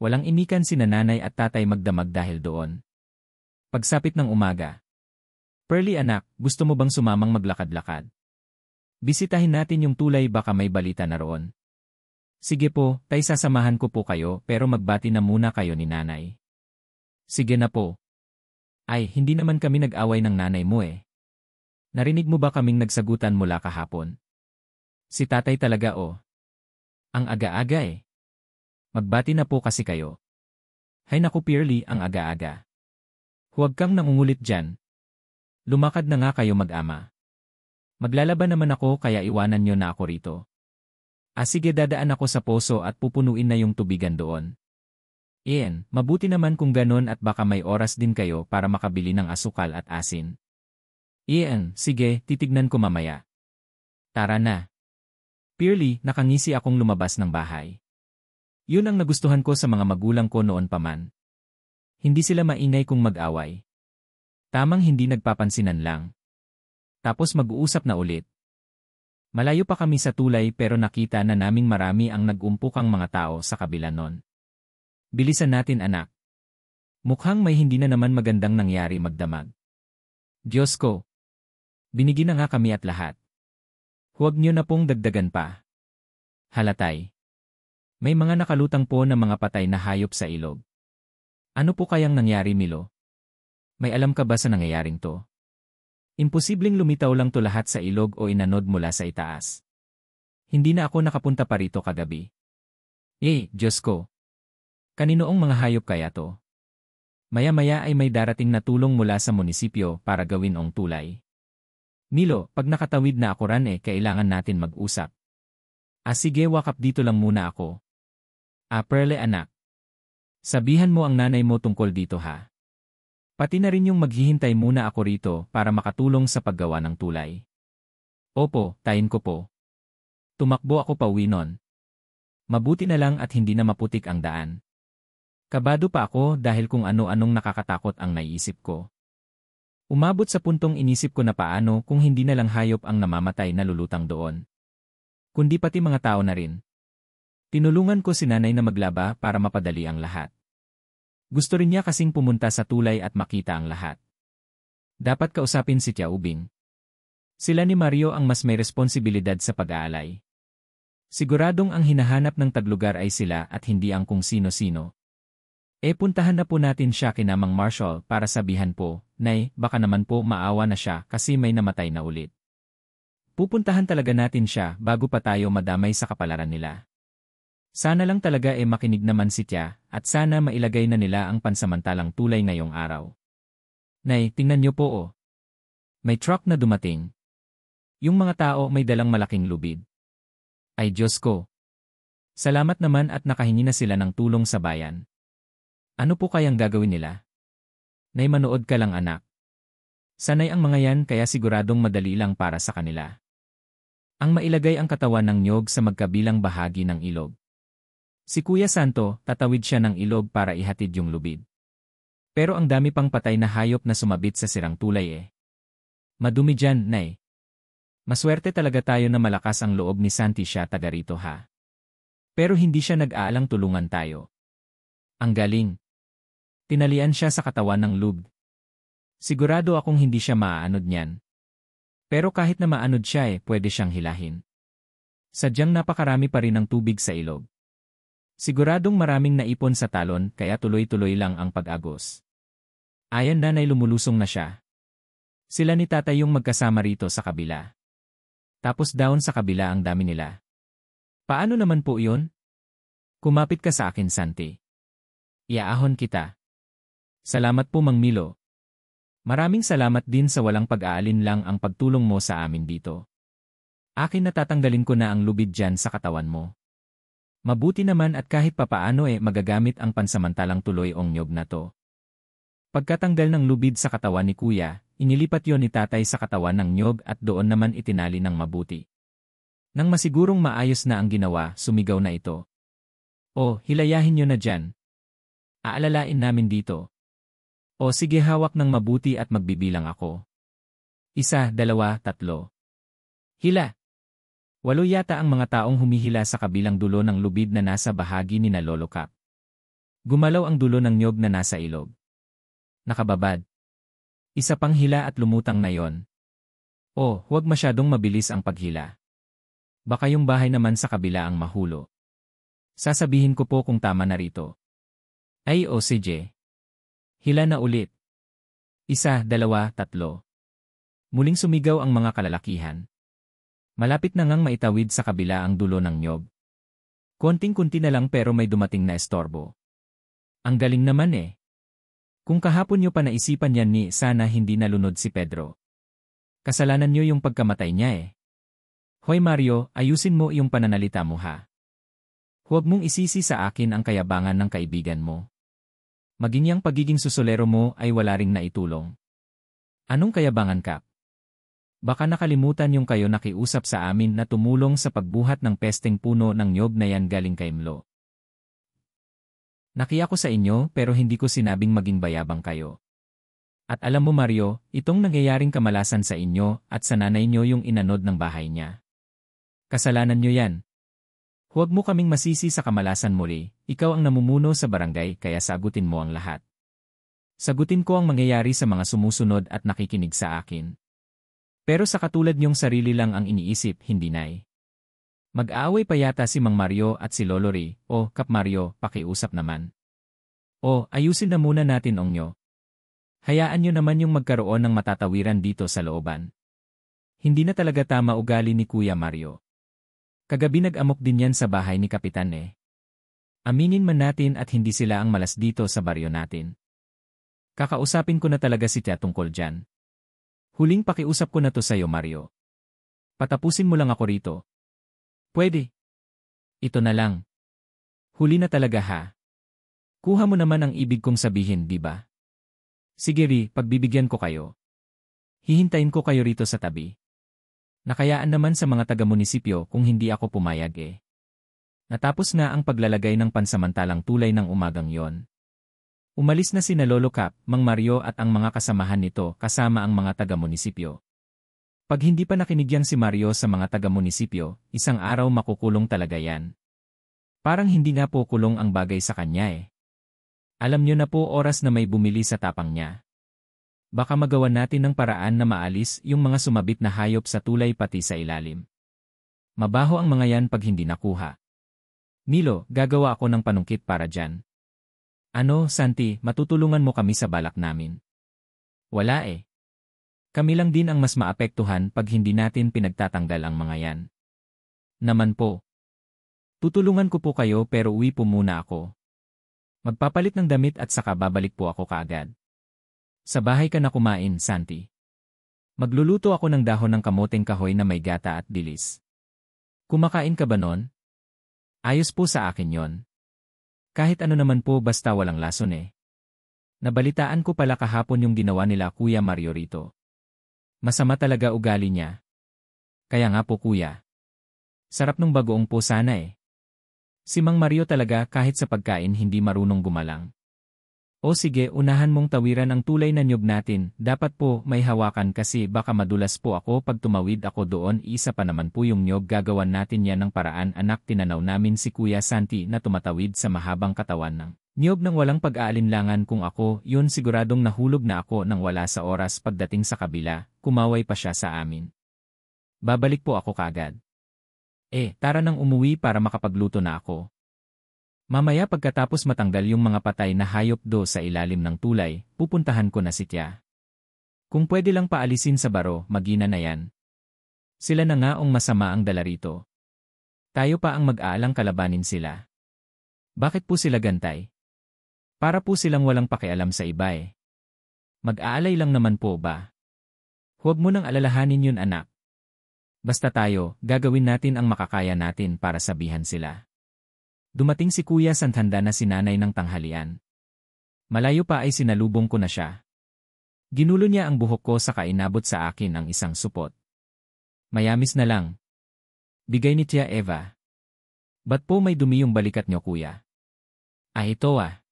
Walang imikan si nanay at tatay magdamag dahil doon. Pagsapit ng umaga. Pearly anak, gusto mo bang sumamang maglakad-lakad? Bisitahin natin yung tulay baka may balita na roon. Sige po, tay sasamahan ko po kayo pero magbati na muna kayo ni nanay. Sige na po. Ay, hindi naman kami nag-away ng nanay mo Narinig mo ba kaming nagsagutan mula kahapon? Si tatay talaga Ang aga-aga Magbati na po kasi kayo. Hay naku Pearly, ang aga-aga. Huwag kang nangungulit dyan. Lumakad na nga kayo mag-ama. Maglalaban naman ako kaya iwanan nyo na ako rito. Sige dadaan ako sa poso at pupunuin na yung tubigan doon. Mabuti naman kung ganon at baka may oras din kayo para makabili ng asukal at asin. Sige, titignan ko mamaya. Tara na. Pearly, nakangisi akong lumabas ng bahay. Yun ang nagustuhan ko sa mga magulang ko noon pa man. Hindi sila maingay kung mag-away. Tamang hindi nagpapansinan lang. Tapos mag-uusap na ulit. Malayo pa kami sa tulay pero nakita na naming marami ang nag-umpukang mga tao sa kabila nun. Bilisan natin anak. Mukhang may hindi na naman magandang nangyari magdamag. Diyos ko. Binigi na nga kami at lahat. Huwag niyo na pong dagdagan pa. Halatay. May mga nakalutang po na mga patay na hayop sa ilog. Ano po kayang nangyari, Milo? May alam ka ba sa nangyayaring to? Imposibleng lumitaw lang to lahat sa ilog o inanod mula sa itaas. Hindi na ako nakapunta pa rito kagabi. Diyos ko. Kaninoong mga hayop kaya to? Maya-maya ay may darating na tulong mula sa munisipyo para gawin ang tulay. Milo, pag nakatawid na ako kailangan natin mag-usap. Sige, wakap dito lang muna ako. Perle anak. Sabihan mo ang nanay mo tungkol dito ha. Pati na rin yung maghihintay muna ako rito para makatulong sa paggawa ng tulay. Opo, tayin ko po. Tumakbo ako pauwi nun. Mabuti na lang at hindi na maputik ang daan. Kabado pa ako dahil kung ano-anong nakakatakot ang naiisip ko. Umabot sa puntong inisip ko na paano kung hindi na lang hayop ang namamatay na lulutang doon. Kundi pati mga tao na rin. Tinulungan ko si nanay na maglaba para mapadali ang lahat. Gusto rin niya kasing pumunta sa tulay at makita ang lahat. Dapat kausapin si Tia Ubing. Sila ni Mario ang mas may responsibilidad sa pag-aalay. Siguradong ang hinahanap ng taglugar ay sila at hindi ang kung sino-sino. Puntahan na po natin siya kina Mang Marshall para sabihan po, Nay, baka naman po maawa na siya kasi may namatay na ulit. Pupuntahan talaga natin siya bago pa tayo madamay sa kapalaran nila. Sana lang talaga makinig naman si Tia at sana mailagay na nila ang pansamantalang tulay ngayong araw. Nay, tingnan niyo po May truck na dumating. Yung mga tao may dalang malaking lubid. Ay Diyos ko. Salamat naman at nakahingi na sila ng tulong sa bayan. Ano po kayang gagawin nila? Nay, manood ka lang anak. Sanay ang mga yan kaya siguradong madali lang para sa kanila. Ang mailagay ang katawan ng niyog sa magkabilang bahagi ng ilog. Si Kuya Santo, tatawid siya ng ilog para ihatid yung lubid. Pero ang dami pang patay na hayop na sumabit sa sirang tulay Madumi dyan, Nay. Maswerte talaga tayo na malakas ang loob ni Santi siya taga rito ha. Pero hindi siya nag-aalang tulungan tayo. Ang galing. Tinalian siya sa katawan ng lubid. Sigurado akong hindi siya maaanod niyan. Pero kahit na maanod siya pwede siyang hilahin. Sadyang napakarami pa rin ng tubig sa ilog. Siguradong maraming naipon sa talon kaya tuloy-tuloy lang ang pag-agos. Ayan nanay lumulusong na siya. Sila ni tatay yung magkasama rito sa kabila. Tapos down sa kabila ang dami nila. Paano naman po yun? Kumapit ka sa akin Santi. Iaahon kita. Salamat po Mang Milo. Maraming salamat din sa walang pag-aalin lang ang pagtulong mo sa amin dito. Akin natatanggalin ko na ang lubid dyan sa katawan mo. Mabuti naman at kahit papaano magagamit ang pansamantalang tuloy ong niyog na to. Pagkatanggal ng lubid sa katawan ni Kuya, inilipat yon ni tatay sa katawan ng niyog at doon naman itinali ng mabuti. Nang masigurong maayos na ang ginawa, sumigaw na ito. Hilayahin nyo na dyan. Aalalain namin dito. Sige hawak ng mabuti at magbibilang ako. 1, 2, 3. Hila! 8 yata ang mga taong humihila sa kabilang dulo ng lubid na nasa bahagi ni na Lolo Cap. Gumalaw ang dulo ng niyog na nasa ilog. Nakababad. Isa pang hila at lumutang na yon. Huwag masyadong mabilis ang paghila. Baka yung bahay naman sa kabila ang mahulo. Sasabihin ko po kung tama na rito. CJ. Hila na ulit. 1, 2, 3. Muling sumigaw ang mga kalalakihan. Malapit na ngang maitawid sa kabila ang dulo ng niyog. Konting-kunti na lang pero may dumating na estorbo. Ang galing naman Kung kahapon nyo pa naisipan yan sana hindi nalunod si Pedro. Kasalanan nyo yung pagkamatay niya Hoy Mario, ayusin mo yung pananalita mo ha. Huwag mong isisi sa akin ang kayabangan ng kaibigan mo. Maging yang pagiging susolero mo ay wala ring naitulong. Anong kayabangan ka? Baka nakalimutan yung kayo nakiusap sa amin na tumulong sa pagbuhat ng pesteng puno ng niyog na yan galing kay Mlo. Nakiya ko sa inyo pero hindi ko sinabing maging bayabang kayo. At alam mo Mario, itong nangyayaring kamalasan sa inyo at sa nanay nyo yung inanod ng bahay niya. Kasalanan nyo yan. Huwag mo kaming masisi sa kamalasan muli, ikaw ang namumuno sa barangay kaya sagutin mo ang lahat. Sagutin ko ang mangyayari sa mga sumusunod at nakikinig sa akin. Pero sa katulad niyong sarili lang ang iniisip, hindi nay. Mag-aaway pa yata si Mang Mario at si Lolo Ray, o Kap Mario, pakiusap naman. O, ayusin na muna natin nyo. Hayaan nyo naman yung magkaroon ng matatawiran dito sa looban. Hindi na talaga tama ugali ni Kuya Mario. Kagabi nag-amok din yan sa bahay ni Kapitan eh. Aminin man natin at hindi sila ang malas dito sa baryo natin. Kakausapin ko na talaga si Tia tungkol dyan. Huling pakiusap ko na to sa'yo Mario. Patapusin mo lang ako rito. Pwede. Ito na lang. Huli na talaga ha. Kuha mo naman ang ibig kong sabihin, di ba? Sige Ri, pagbibigyan ko kayo. Hihintayin ko kayo rito sa tabi. Nakayaan naman sa mga taga-munisipyo kung hindi ako pumayag eh. Natapos na ang paglalagay ng pansamantalang tulay ng umagang yon. Umalis na sina Lolo Cap, Mang Mario at ang mga kasamahan nito kasama ang mga taga-munisipyo. Pag hindi pa nakinigyan si Mario sa mga taga-munisipyo, isang araw makukulong talaga yan. Parang hindi na po kulong ang bagay sa kanya eh. Alam nyo na po oras na may bumili sa tapang niya. Baka magawa natin ng paraan na maalis yung mga sumabit na hayop sa tulay pati sa ilalim. Mabaho ang mga yan pag hindi nakuha. Milo, gagawa ako ng panungkit para dyan. Ano, Santi, matutulungan mo kami sa balak namin? Wala eh. Kami lang din ang mas maapektuhan pag hindi natin pinagtatanggal ang mga yan. Naman po. Tutulungan ko po kayo pero uwi po muna ako. Magpapalit ng damit at saka babalik po ako kaagad. Sa bahay ka na kumain, Santi. Magluluto ako ng dahon ng kamoteng kahoy na may gata at dilis. Kumakain ka ba nun? Ayos po sa akin yon. Kahit ano naman po basta walang lason eh. Nabalitaan ko pala kahapon yung ginawa nila Kuya Mario rito. Masama talaga ugali niya. Kaya nga po kuya. Sarap nung bagoong po sana eh. Si Mang Mario talaga kahit sa pagkain hindi marunong gumalang. O sige, unahan mong tawiran ang tulay na niyog natin, dapat po may hawakan kasi baka madulas po ako pag tumawid ako doon, isa pa naman po yung niyog gagawan natin yan ng paraan anak tinanaw namin si Kuya Santi na tumatawid sa mahabang katawan ng niyog nang walang pag-aalinlangan kung ako, yun siguradong nahulog na ako nang wala sa oras pagdating sa kabila, kumaway pa siya sa amin. Babalik po ako kagad. Tara nang umuwi para makapagluto na ako. Mamaya pagkatapos matanggal yung mga patay na hayop do sa ilalim ng tulay, pupuntahan ko na si Tia. Kung pwede lang paalisin sa baro, magina na yan. Sila na nga ang masama ang dala rito. Tayo pa ang mag-aalang kalabanin sila. Bakit po sila gantay? Para po silang walang pakialam sa iba eh. Mag-aalay lang naman po ba? Huwag mo nang alalahanin yun anak. Basta tayo, gagawin natin ang makakaya natin para sabihan sila. Dumating si Kuya Santhanda na sinanay ng tanghalian. Malayo pa ay sinalubong ko na siya. Ginulo niya ang buhok ko saka inabot sa akin ang isang supot. Mayamis na lang. Bigay ni Tia Eva. Ba't po may dumi yung balikat niyo kuya? Ito ah.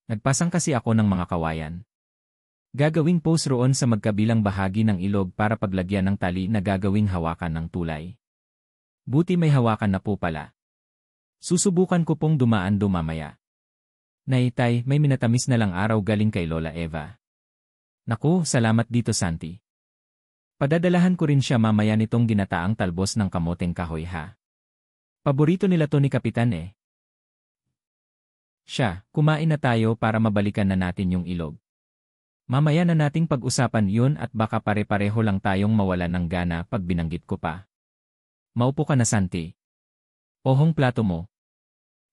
Nagpasang kasi ako ng mga kawayan. Gagawing post roon sa magkabilang bahagi ng ilog para paglagyan ng tali na gagawing hawakan ng tulay. Buti may hawakan na po pala. Susubukan ko pong dumaan mamaya. Naitay, may minatamis na lang araw galing kay Lola Eva. Naku, salamat dito Santi. Padadalahan ko rin siya mamaya nitong ginataang talbos ng kamoteng kahoy ha. Paborito nila to ni Kapitan eh. Siya, kumain na tayo para mabalikan na natin yung ilog. Mamaya na nating pag-usapan yun at baka pare-pareho lang tayong mawalan ng gana pag binanggit ko pa. Maupo ka na Santi. Ohong plato mo.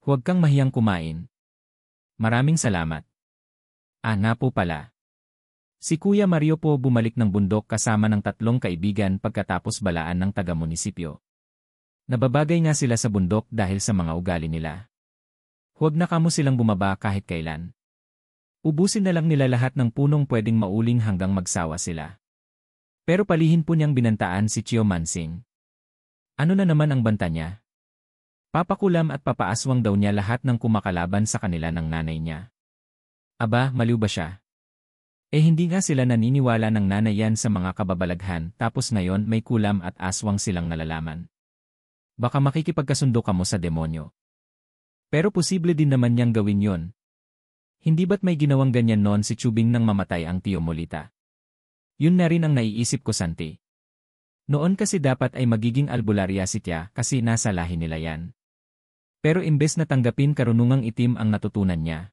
Huwag kang mahiyang kumain. Maraming salamat. Nga po pala. Si Kuya Mario po bumalik ng bundok kasama ng 3 kaibigan pagkatapos balaan ng taga-munisipyo. Nababagay nga sila sa bundok dahil sa mga ugali nila. Huwag na kamo silang bumaba kahit kailan. Ubusin na lang nila lahat ng punong pwedeng mauling hanggang magsawa sila. Pero palihim po niyang binantaan si Chio Mansing. Ano na naman ang banta niya? Papakulam at papaaswang daw niya lahat ng kumakalaban sa kanila ng nanay niya. Aba, maliw ba siya? Hindi nga sila naniniwala ng nanay yan sa mga kababalaghan tapos ngayon may kulam at aswang silang nalalaman. Baka makikipagkasundo ka mo sa demonyo. Pero posible din naman niyang gawin yon. Hindi ba't may ginawang ganyan noon si Chubing nang mamatay ang tiyo mo, Lita? Yun na rin ang naiisip ko, Santi. Noon kasi dapat ay magiging albularya si Tia kasi nasa lahi nila yan. Pero imbes na tanggapin karunungang itim ang natutunan niya.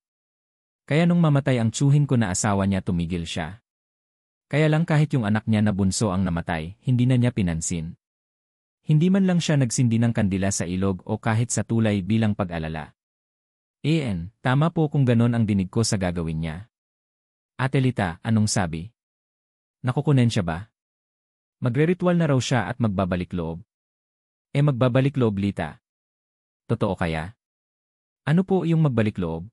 Kaya nung mamatay ang tsuhin ko na asawa niya, tumigil siya. Kaya lang kahit yung anak niya na bunso ang namatay, hindi na niya pinansin. Hindi man lang siya nagsindi ng kandila sa ilog o kahit sa tulay bilang pag-alala. Tama po kung ganon ang dinig ko sa gagawin niya. Ate Lita, anong sabi? Nakukunen siya ba? Magre-ritual na raw siya at magbabalik loob. Magbabalik loob, Lita. Totoo kaya? Ano po yung magbalik loob?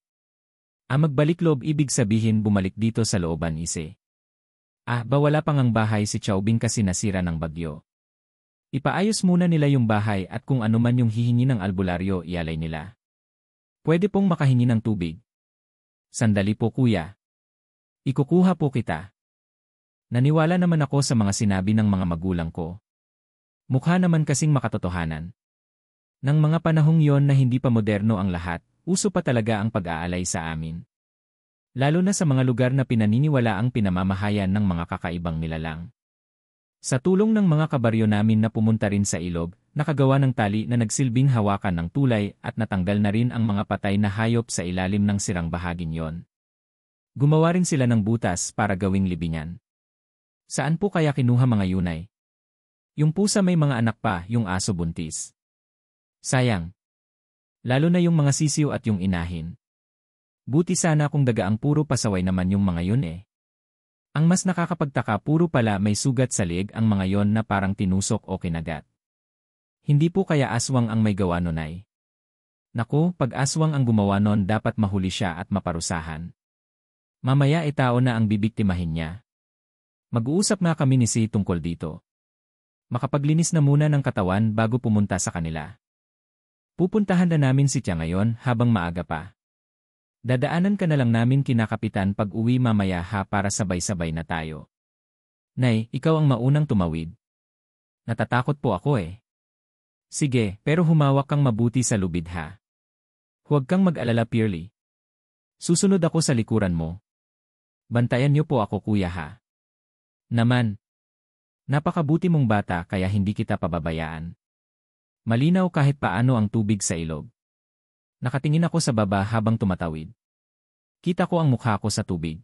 Magbalik loob ibig sabihin bumalik dito sa looban, ise. Wala pang ang bahay si Chaubing kasi nasira ng bagyo. Ipaayos muna nila yung bahay at kung ano man yung hihingi ng albularyo, ialay nila. Pwede pong makahingi ng tubig. Sandali po, kuya. Ikukuha po kita. Naniwala naman ako sa mga sinabi ng mga magulang ko. Mukha naman kasing makatotohanan. Nang mga panahong yon na hindi pa moderno ang lahat, uso pa talaga ang pag-aalay sa amin. Lalo na sa mga lugar na pinaniniwala ang pinamamahayan ng mga kakaibang nilalang. Sa tulong ng mga kabaryo namin na pumunta rin sa ilog, nakagawa ng tali na nagsilbing hawakan ng tulay at natanggal na rin ang mga patay na hayop sa ilalim ng sirang bahaging yon. Gumawa rin sila ng butas para gawing libingan. Saan po kaya kinuha mga yunay? Yung pusa may mga anak pa, yung aso buntis. Sayang. Lalo na yung mga sisiw at yung inahin. Buti sana kung dagaang puro pasaway naman yung mga yun eh. Ang mas nakakapagtaka, puro pala may sugat sa leeg ang mga yon na parang tinusok o kinagat. Hindi po kaya aswang ang may gawa nun ay? Naku, pag aswang ang gumawa nun dapat mahuli siya at maparusahan. Mamaya tao na ang bibiktimahin niya. Mag-uusap nga kami ni Si tungkol dito. Makapaglinis na muna ng katawan bago pumunta sa kanila. Pupuntahan na namin si Tia ngayon habang maaga pa. Dadaanan ka na lang namin kinakapitan pag uwi mamaya para sabay-sabay na tayo. Nay, ikaw ang maunang tumawid. Natatakot po ako eh. Sige, pero humawak kang mabuti sa lubid ha. Huwag kang mag-alala, Pearly. Susunod ako sa likuran mo. Bantayan niyo po ako, kuya ha. Naman. Napakabuti mong bata kaya hindi kita pababayaan. Malinaw kahit paano ang tubig sa ilog. Nakatingin ako sa baba habang tumatawid. Kita ko ang mukha ko sa tubig.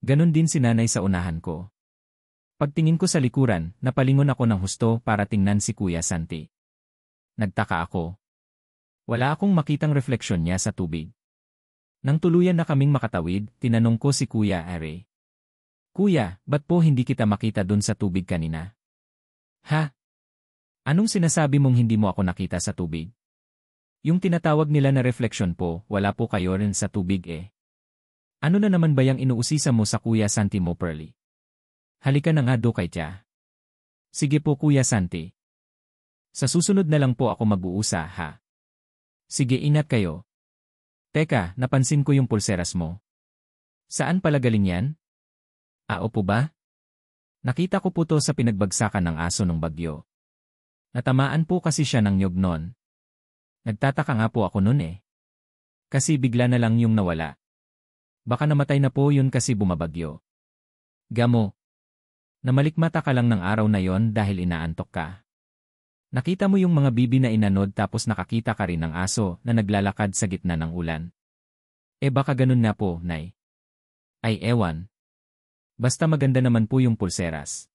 Ganon din si nanay sa unahan ko. Pagtingin ko sa likuran, napalingon ako ng husto para tingnan si Kuya Santi. Nagtaka ako. Wala akong makitang refleksyon niya sa tubig. Nang tuluyan na kaming makatawid, tinanong ko si Kuya Are. Kuya, ba't po hindi kita makita dun sa tubig kanina? Ha? Anong sinasabi mong hindi mo ako nakita sa tubig? Yung tinatawag nila na refleksyon po, wala po kayo rin sa tubig eh. Ano na naman ba yung inuusisa mo sa Kuya Santi mo, Pearly? Halika na nga do kay Tia. Sige po, Kuya Santi. Sa susunod na lang po ako mag-uusa, ha? Sige, ingat kayo. Teka, napansin ko yung pulseras mo. Saan pala galing yan? Opo ba? Nakita ko po to sa pinagbagsakan ng aso ng bagyo. Natamaan po kasi siya ng nyog nun. Nagtataka nga po ako nun eh. Kasi bigla na lang yung nawala. Baka namatay na po yun kasi bumabagyo. Gamo. Namalikmata ka lang ng araw na yon dahil inaantok ka. Nakita mo yung mga bibi na inanod tapos nakakita ka rin ng aso na naglalakad sa gitna ng ulan. Baka ganun na po, Nay. Ay ewan. Basta maganda naman po yung pulseras.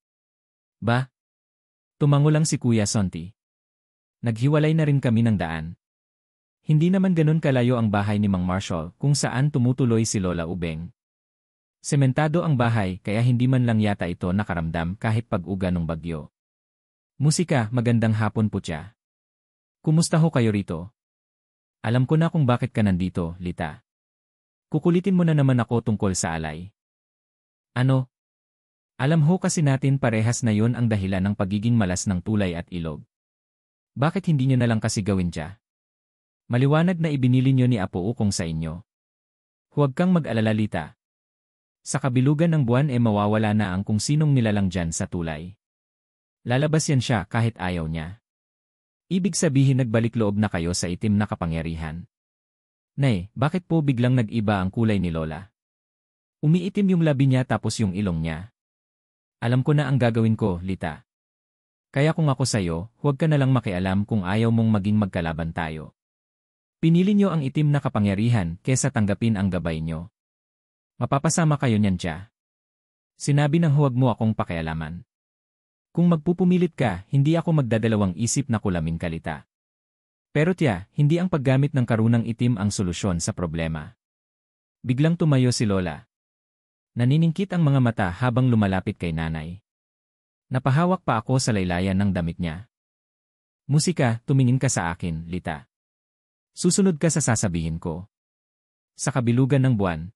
Ba? Tumango lang si Kuya Santi. Naghiwalay na rin kami ng daan. Hindi naman ganun kalayo ang bahay ni Mang Marshall kung saan tumutuloy si Lola Ubeng. Sementado ang bahay kaya hindi man lang yata ito nakaramdam kahit pag-uga ng bagyo. Musika, magandang hapon po Tia. Kumusta ho kayo rito? Alam ko na kung bakit ka nandito, Lita. Kukulitin mo na naman ako tungkol sa alay. Ano? Alam ho kasi natin parehas na yon ang dahilan ng pagiging malas ng tulay at ilog. Bakit hindi nyo na lang kasi gawin Tia? Maliwanag na ibinili nyo ni Apo Ukong sa inyo. Huwag kang mag-alala, Lita. Sa kabilugan ng buwan mawawala na ang kung sinong nilalang dyan sa tulay. Lalabas yan siya kahit ayaw niya. Ibig sabihin nagbalik loob na kayo sa itim na kapangyarihan. Nay, bakit po biglang nag-iba ang kulay ni Lola? Umiitim yung labi niya tapos yung ilong niya. Alam ko na ang gagawin ko, Lita. Kaya kung ako sa'yo, huwag ka na lang makialam kung ayaw mong maging magkalaban tayo. Pinili niyo ang itim na kapangyarihan kesa tanggapin ang gabay niyo. Mapapasama kayo niyan tiya. Sinabi ng huwag mo akong pakialaman. Kung magpupumilit ka, hindi ako magdadalawang isip na kulamin ka, Lita. Pero tiya, hindi ang paggamit ng karunang itim ang solusyon sa problema. Biglang tumayo si Lola. Naniningkit ang mga mata habang lumalapit kay nanay. Napahawak pa ako sa laylayan ng damit niya. Musika, tumingin ka sa akin, Lita. Susunod ka sa sasabihin ko. Sa kabilugan ng buwan.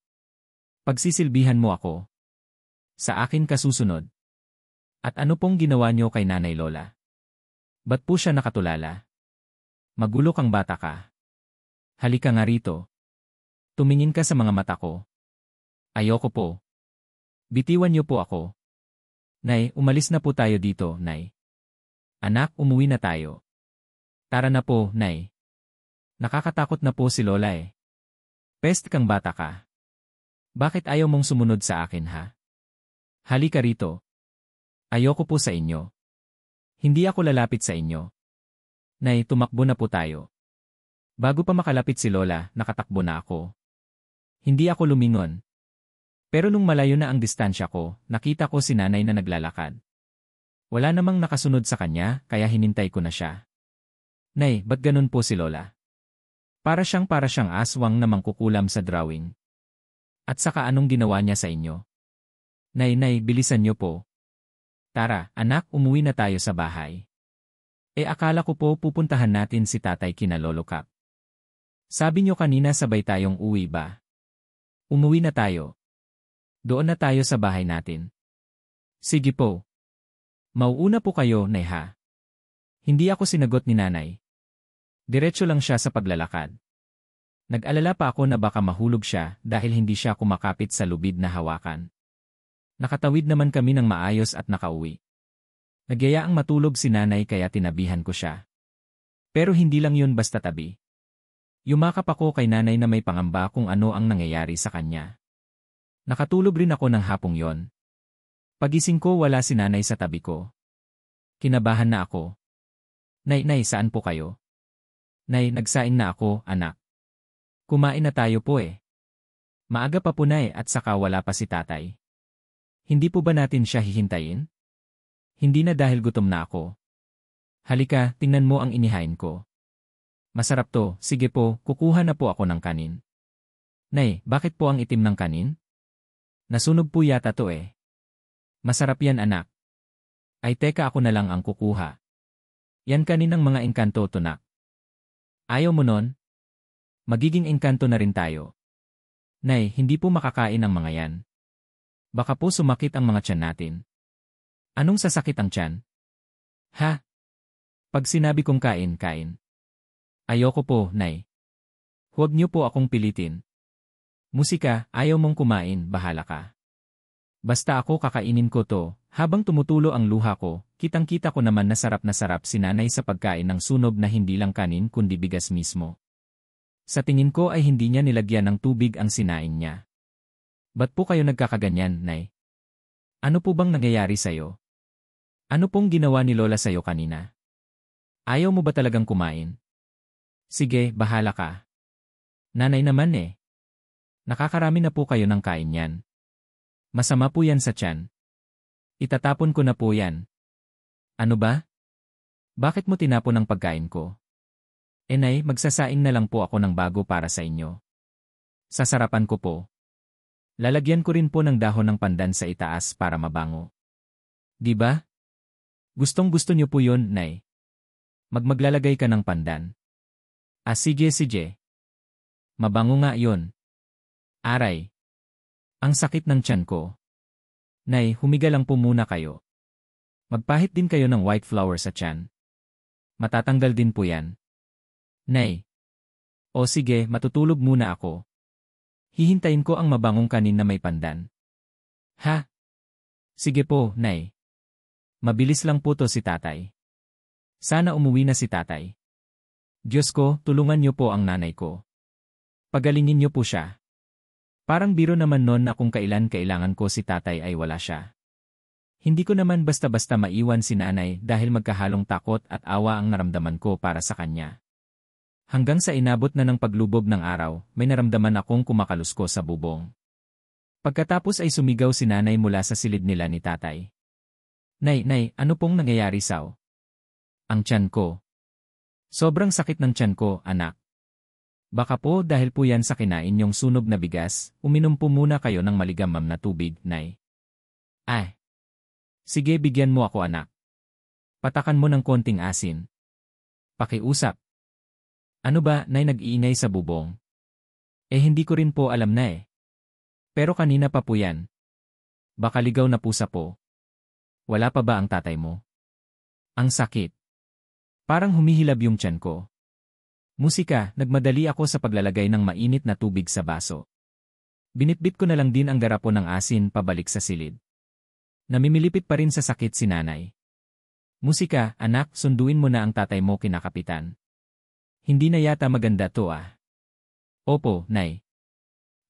Pagsisilbihan mo ako. Sa akin ka susunod. At ano pong ginawa niyo kay Nanay Lola? Ba't po siya nakatulala? Magulo kang bata ka. Halika nga rito. Tumingin ka sa mga mata ko. Ayoko po. Bitiwan niyo po ako. Nay, umalis na po tayo dito, Nay. Anak, umuwi na tayo. Tara na po, Nay. Nakakatakot na po si Lola eh. Pest kang bata ka. Bakit ayaw mong sumunod sa akin ha? Halika rito. Ayoko po sa inyo. Hindi ako lalapit sa inyo. Nay, tumakbo na po tayo. Bago pa makalapit si Lola, nakatakbo na ako. Hindi ako lumingon. Pero nung malayo na ang distansya ko, nakita ko si nanay na naglalakad. Wala namang nakasunod sa kanya, kaya hinintay ko na siya. Nay, ba't ganun po si Lola? Para siyang aswang na mangkukulam sa drawing. At saka anong ginawa niya sa inyo? Nay, bilisan niyo po. Tara, anak, umuwi na tayo sa bahay. Akala ko po pupuntahan natin si tatay kina Lolo Cap. Sabi niyo kanina sabay tayong uwi ba? Umuwi na tayo. Doon na tayo sa bahay natin. Sige po. Mauuna po kayo, Nay ha. Hindi ako sinagot ni nanay. Diretso lang siya sa paglalakad. Nag-alala pa ako na baka mahulog siya dahil hindi siya kumakapit sa lubid na hawakan. Nakatawid naman kami ng maayos at nakauwi. Nagyayaang matulog si nanay kaya tinabihan ko siya. Pero hindi lang yun basta tabi. Yumakap ako kay nanay na may pangamba kung ano ang nangyayari sa kanya. Nakatulog rin ako ng hapong yon. Pagising ko wala si nanay sa tabi ko. Kinabahan na ako. Nay, saan po kayo? Nay, nagsain na ako, anak. Kumain na tayo po eh. Maaga pa po nay at saka wala pa si tatay. Hindi po ba natin siya hihintayin? Hindi na dahil gutom na ako. Halika, tingnan mo ang inihain ko. Masarap to, sige po, kukuha na po ako ng kanin. Nay, bakit po ang itim ng kanin? Nasunog po yata to eh. Masarap yan anak. Ay teka ako na lang ang kukuha. Yan kaninang mga engkanto tunak. Ayaw mo nun? Magiging engkanto na rin tayo. Nay, hindi po makakain ang mga yan. Baka po sumakit ang mga tiyan natin. Anong sasakit ang tiyan? Ha? Pag sinabi kong kain, kain. Ayoko po, Nay. Huwag niyo po akong pilitin. Musika, ayaw mong kumain, bahala ka. Basta ako kakainin ko to, habang tumutulo ang luha ko, kitang-kita ko naman na sarap si nanay sa pagkain ng sunog na hindi lang kanin kundi bigas mismo. Sa tingin ko ay hindi niya nilagyan ng tubig ang sinain niya. Ba't po kayo nagkakaganyan, Nay? Ano po bang nangyayari sa'yo? Ano pong ginawa ni Lola sa'yo kanina? Ayaw mo ba talagang kumain? Sige, bahala ka. Nanay naman eh. Nakakarami na po kayo ng kain yan. Masama po yan sa tiyan. Itatapon ko na po yan. Ano ba? Bakit mo tinapon ang pagkain ko? Nay, magsasaing na lang po ako ng bago para sa inyo. Sasarapan ko po. Lalagyan ko rin po ng dahon ng pandan sa itaas para mabango. Di ba? Gustong-gusto niyo po yun, Nay. Maglalagay ka ng pandan. Sige. Mabango nga yun. Aray. Ang sakit ng tiyan ko. Nay, humiga lang po muna kayo. Magpahit din kayo ng white flour sa tiyan. Matatanggal din po yan. Nay. O sige, matutulog muna ako. Hihintayin ko ang mabangong kanin na may pandan. Ha? Sige po, Nay. Mabilis lang po to si tatay. Sana umuwi na si tatay. Diyos ko, tulungan niyo po ang nanay ko. Pagalingin niyo po siya. Parang biro naman nun na kung kailan kailangan ko si tatay ay wala siya. Hindi ko naman basta-basta maiwan si nanay dahil magkahalong takot at awa ang naramdaman ko para sa kanya. Hanggang sa inabot na ng paglubog ng araw, may naramdaman akong kumakalusko sa bubong. Pagkatapos ay sumigaw si nanay mula sa silid nila ni tatay. Nay, ano pong nangyayari saw? Ang tiyan ko. Sobrang sakit ng tiyan ko, anak. Baka po dahil po yan sa kinain yung sunog na bigas, uminom po muna kayo ng maligamam na tubig, nay. Ay. Sige, bigyan mo ako, anak. Patakan mo ng konting asin. Pakiusap. Ano ba, nay, nag-iingay sa bubong? Hindi ko rin po alam na eh. Pero kanina pa po yan. Baka ligaw na pusa po. Wala pa ba ang tatay mo? Ang sakit. Parang humihilab yung tiyan ko. Musika, nagmadali ako sa paglalagay ng mainit na tubig sa baso. Binitbit ko na lang din ang garapon ng asin pabalik sa silid. Namimilipit pa rin sa sakit si nanay. Musika, anak, sunduin mo na ang tatay mo kinakapitan. Hindi na yata maganda to ah. Opo, nay.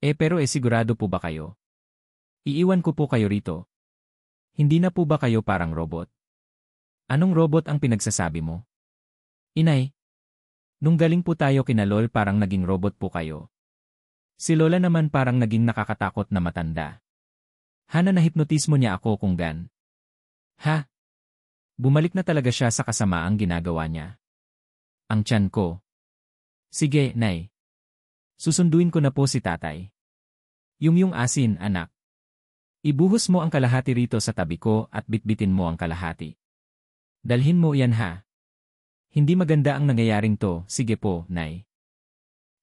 Pero sigurado po ba kayo? Iiwan ko po kayo rito. Hindi na po ba kayo parang robot? Anong robot ang pinagsasabi mo? Inay. Nung galing po tayo kina Lol parang naging robot po kayo. Si Lola naman parang naging nakakatakot na matanda. Hana nahipnotismo niya ako kung gan. Ha? Bumalik na talaga siya sa kasamaang ginagawa niya. Ang tiyan ko. Sige, nay. Susunduin ko na po si tatay. Yung asin, anak. Ibuhos mo ang kalahati rito sa tabi ko at bitbitin mo ang kalahati. Dalhin mo yan ha. Hindi maganda ang nangyayaring to, sige po, nay.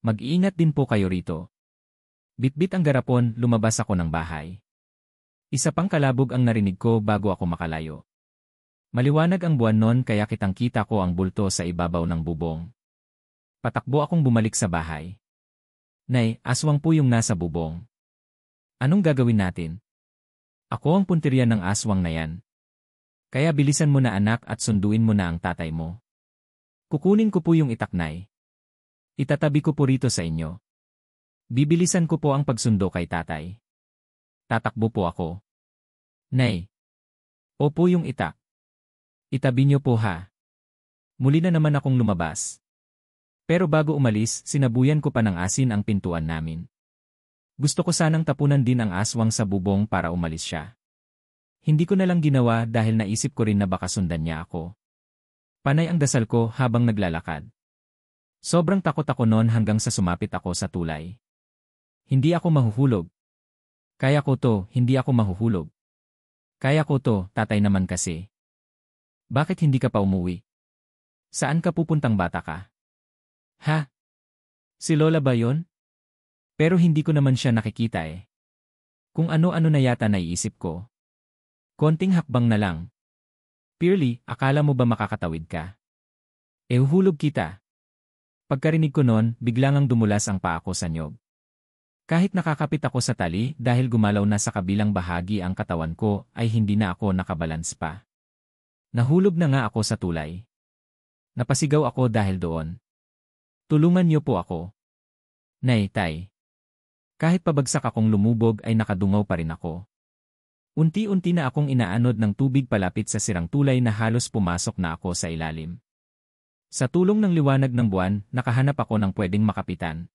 Mag-iingat din po kayo rito. Bitbit ang garapon, lumabas ako ng bahay. Isa pang kalabog ang narinig ko bago ako makalayo. Maliwanag ang buwan noon kaya kitang-kita ko ang bulto sa ibabaw ng bubong. Patakbo akong bumalik sa bahay. Nay, aswang po yung nasa bubong. Anong gagawin natin? Ako ang punteriya ng aswang na yan. Kaya bilisan mo na anak at sunduin mo na ang tatay mo. Kukunin ko po yung itaknay. Itatabi ko po rito sa inyo. Bibilisan ko po ang pagsundo kay tatay. Tatakbo po ako. Nay. Opo yung itak. Itabi niyo po ha. Muli na naman akong lumabas. Pero bago umalis, sinabuyan ko pa ng asin ang pintuan namin. Gusto ko sanang tapunan din ang aswang sa bubong para umalis siya. Hindi ko na lang ginawa dahil naisip ko rin na baka sundan niya ako. Panay ang dasal ko habang naglalakad. Sobrang takot ako noon hanggang sa sumapit ako sa tulay. Hindi ako mahuhulog. Kaya ko to, hindi ako mahuhulog. Kaya ko to, tatay naman kasi. Bakit hindi ka pa umuwi? Saan ka pupuntang bata ka? Ha? Si Lola ba yon? Pero hindi ko naman siya nakikita eh. Kung ano-ano na yata naiisip ko. Konting hakbang na lang. Purely, akala mo ba makakatawid ka? Uhulog kita. Pagkarinig ko noon, biglang ang dumulas ang paa ko sa nyog. Kahit nakakapit ako sa tali dahil gumalaw na sa kabilang bahagi ang katawan ko ay hindi na ako nakabalans pa. Nahulog na nga ako sa tulay. Napasigaw ako dahil doon. Tulungan niyo po ako. Nay, tay. Kahit pabagsak akong lumubog ay nakadungaw pa rin ako. Unti-unti na akong inaanod ng tubig palapit sa sirang tulay na halos pumasok na ako sa ilalim. Sa tulong ng liwanag ng buwan, nakahanap ako ng pwedeng makapitan.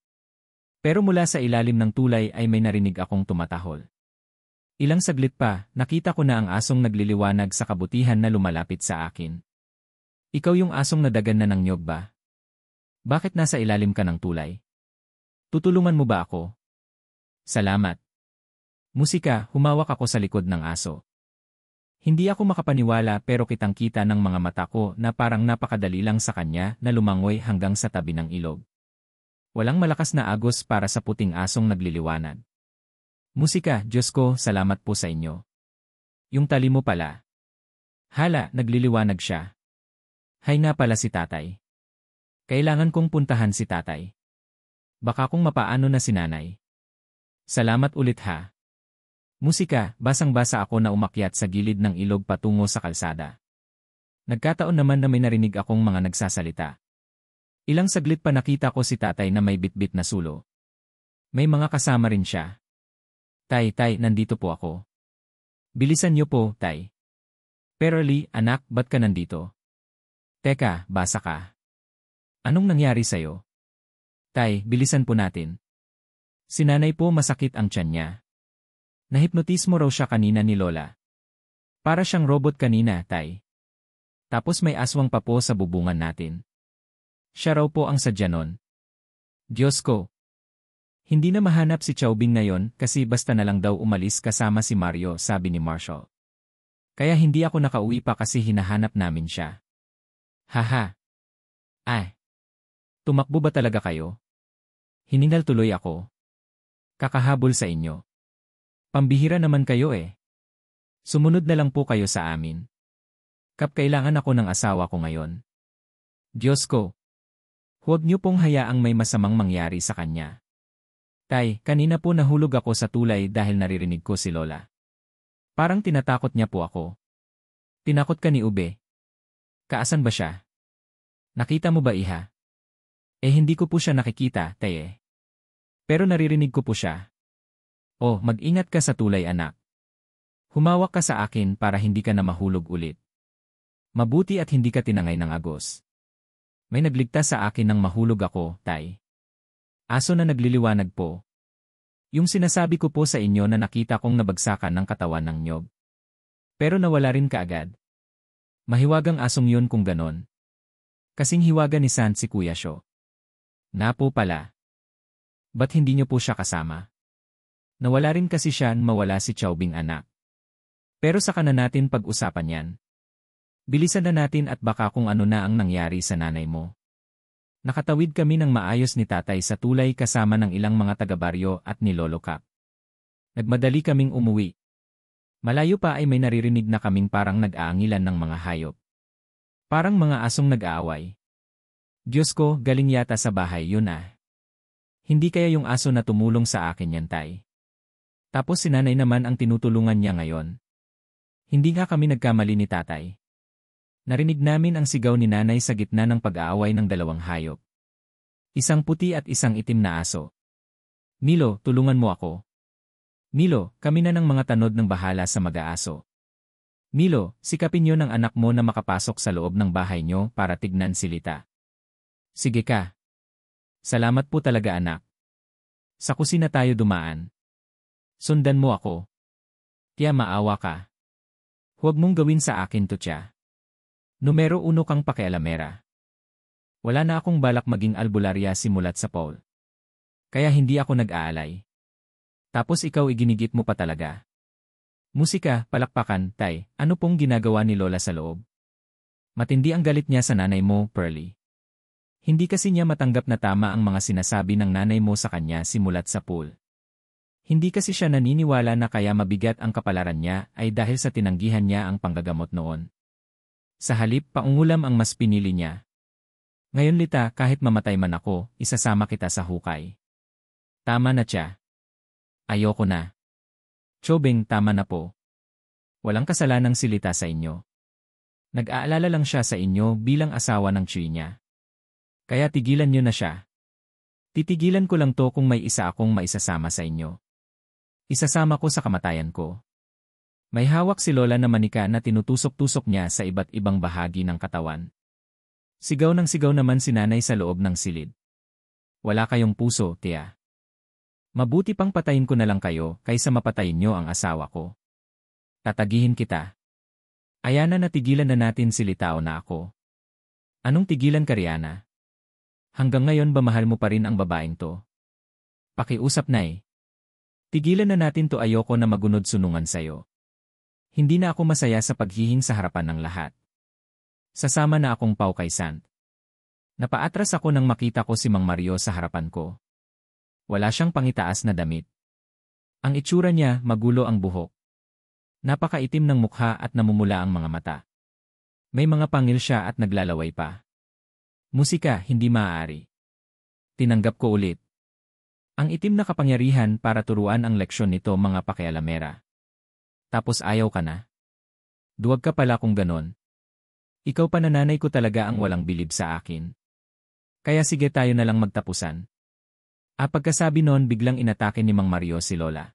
Pero mula sa ilalim ng tulay ay may narinig akong tumatahol. Ilang saglit pa, nakita ko na ang asong nagliliwanag sa kabutihan na lumalapit sa akin. Ikaw yung asong nadagan na ng nyog ba? Bakit nasa ilalim ka ng tulay? Tutulungan mo ba ako? Salamat. Musika, humawak ako sa likod ng aso. Hindi ako makapaniwala pero kitang-kita ng mga mata ko na parang napakadali lang sa kanya na lumangoy hanggang sa tabi ng ilog. Walang malakas na agos para sa puting asong nagliliwanag. Musika, Diyos ko, salamat po sa inyo. Yung tali mo pala. Hala, nagliliwanag siya. Hay nga pala si tatay. Kailangan kong puntahan si tatay. Baka kung mapaano na si nanay. Salamat ulit ha. Musika, basang-basa ako na umakyat sa gilid ng ilog patungo sa kalsada. Nagkataon naman na may narinig akong mga nagsasalita. Ilang saglit pa nakita ko si tatay na may bitbit na sulo. May mga kasama rin siya. Tay, nandito po ako. Bilisan niyo po, tay. Pero Lee, anak, ba't ka nandito? Teka, basa ka. Anong nangyari sa'yo? Tay, bilisan po natin. Si nanay po masakit ang tiyan niya. Nahipnotismo raw siya kanina ni Lola. Para siyang robot kanina, tay. Tapos may aswang pa po sa bubungan natin. Siya raw po ang sadya nun. Diyos ko. Hindi na mahanap si Chaubing ngayon kasi basta na lang daw umalis kasama si Mario, sabi ni Marshall. Kaya hindi ako nakauwi pa kasi hinahanap namin siya. Haha. Ay. Tumakbo ba talaga kayo? Hiningal tuloy ako. Kakahabol sa inyo. Pambihira naman kayo eh. Sumunod na lang po kayo sa amin. Kailangan ako ng asawa ko ngayon. Diyos ko. Huwag niyo pong hayaang may masamang mangyari sa kanya. Tay, kanina po nahulog ako sa tulay dahil naririnig ko si Lola. Parang tinatakot niya po ako. Tinakot ka ni Ube? Kaasan ba siya? Nakita mo ba, iha? Hindi ko po siya nakikita, tay eh. Pero naririnig ko po siya. Oh, mag-ingat ka sa tulay, anak. Humawak ka sa akin para hindi ka na mahulog ulit. Mabuti at hindi ka tinangay ng agos. May nagligtas sa akin nang mahulog ako, tay. Aso na nagliliwanag po. Yung sinasabi ko po sa inyo na nakita kong nabagsakan ng katawan ng nyog. Pero nawala rin kaagad. Mahiwagang asong yun kung ganon. Kasing hiwaga ni Sant si Kuya Sho. Na po pala. Ba't hindi niyo po siya kasama? Nawala rin kasi siya mawala si Chaubing anak. Pero saka na natin pag-usapan yan. Bilisan na natin at baka kung ano na ang nangyari sa nanay mo. Nakatawid kami ng maayos ni tatay sa tulay kasama ng ilang mga taga-baryo at ni Lolo Cap. Nagmadali kaming umuwi. Malayo pa ay may naririnig na kaming parang nag-aangilan ng mga hayop. Parang mga asong nag-aaway. Diyos ko, galing yata sa bahay yun ah. Hindi kaya yung aso na tumulong sa akin yan, tay. Tapos si nanay naman ang tinutulungan niya ngayon. Hindi nga kami nagkamali ni tatay. Narinig namin ang sigaw ni nanay sa gitna ng pag-aaway ng dalawang hayop. Isang puti at isang itim na aso. Milo, tulungan mo ako. Milo, kami na ng mga tanod ng bahala sa mag-aaso. Milo, sikapin niyo ng anak mo na makapasok sa loob ng bahay niyo para tignan si Lita. Sige ka. Salamat po talaga anak. Sa kusina tayo dumaan. Sundan mo ako. Tiya, maawa ka. Huwag mong gawin sa akin to, tiya. Numero 1 kang pakialamera. Wala na akong balak maging albularya simulat sa Paul. Kaya hindi ako nag-aalay. Tapos ikaw iginigit mo pa talaga. Musika, palakpakan, tay, ano pong ginagawa ni Lola sa loob? Matindi ang galit niya sa nanay mo, Pearly. Hindi kasi niya matanggap na tama ang mga sinasabi ng nanay mo sa kanya simulat sa pool. Hindi kasi siya naniniwala na kaya mabigat ang kapalaran niya ay dahil sa tinanggihan niya ang panggagamot noon. Sa halip, paungulam ang mas pinili niya. Ngayon Lita, kahit mamatay man ako, isasama kita sa hukay. Tama na tiya. Ayoko na. Chobing, tama na po. Walang kasalanang si Lita sa inyo. Nag-aalala lang siya sa inyo bilang asawa ng Chui niya. Kaya tigilan niyo na siya. Titigilan ko lang to kung may isa akong maisasama sa inyo. Isasama ko sa kamatayan ko. May hawak si Lola na manika na tinutusok-tusok niya sa iba't ibang bahagi ng katawan. Sigaw ng sigaw naman si nanay sa loob ng silid. Wala kayong puso, tiya. Mabuti pang patayin ko na lang kayo kaysa mapatayin niyo ang asawa ko. Tatagihin kita. Ayana na tigilan na natin si Litao na ako. Anong tigilan ka, Rihanna? Hanggang ngayon ba mahal mo pa rin ang babaeng to? Pakiusap na eh. Tigilan na natin to, ayoko na magunod sunungan sayo. Hindi na ako masaya sa paghihing sa harapan ng lahat. Sasama na akong pau kay Sant. Napaatras ako nang makita ko si Mang Mario sa harapan ko. Wala siyang pangitaas na damit. Ang itsura niya, magulo ang buhok. Napakaitim ng mukha at namumula ang mga mata. May mga pangil siya at naglalaway pa. Musika, hindi maaari. Tinanggap ko ulit. Ang itim na kapangyarihan para turuan ang leksyon nito, mga pakialamera. Tapos ayaw ka na? Duwag ka pala kung ganon. Ikaw pa na nanay ko talaga ang walang bilib sa akin. Kaya sige tayo na lang magtapusan. Pagkasabi noon biglang inatake ni Mang Mario si Lola.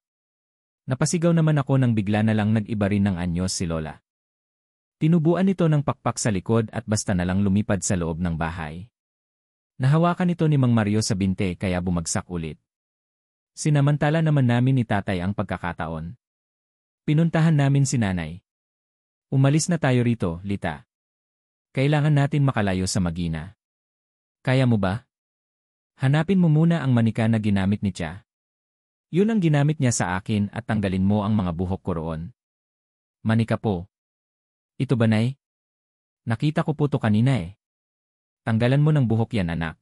Napasigaw naman ako nang bigla na lang nag-iba rin ng anyos si Lola. Tinubuan nito ng pakpak sa likod at basta na lang lumipad sa loob ng bahay. Nahawakan ito ni Mang Mario sa binte kaya bumagsak ulit. Sinamantala naman namin ni Tatay ang pagkakataon. Pinuntahan namin si Nanay. Umalis na tayo rito, Lita. Kailangan natin makalayo sa Magina. Kaya mo ba? Hanapin mo muna ang manika na ginamit ni Tia. Yun ang ginamit niya sa akin at tanggalin mo ang mga buhok ko roon. Manika po. Ito ba, Nay? Nakita ko po to kanina eh. Tanggalan mo ng buhok yan, anak.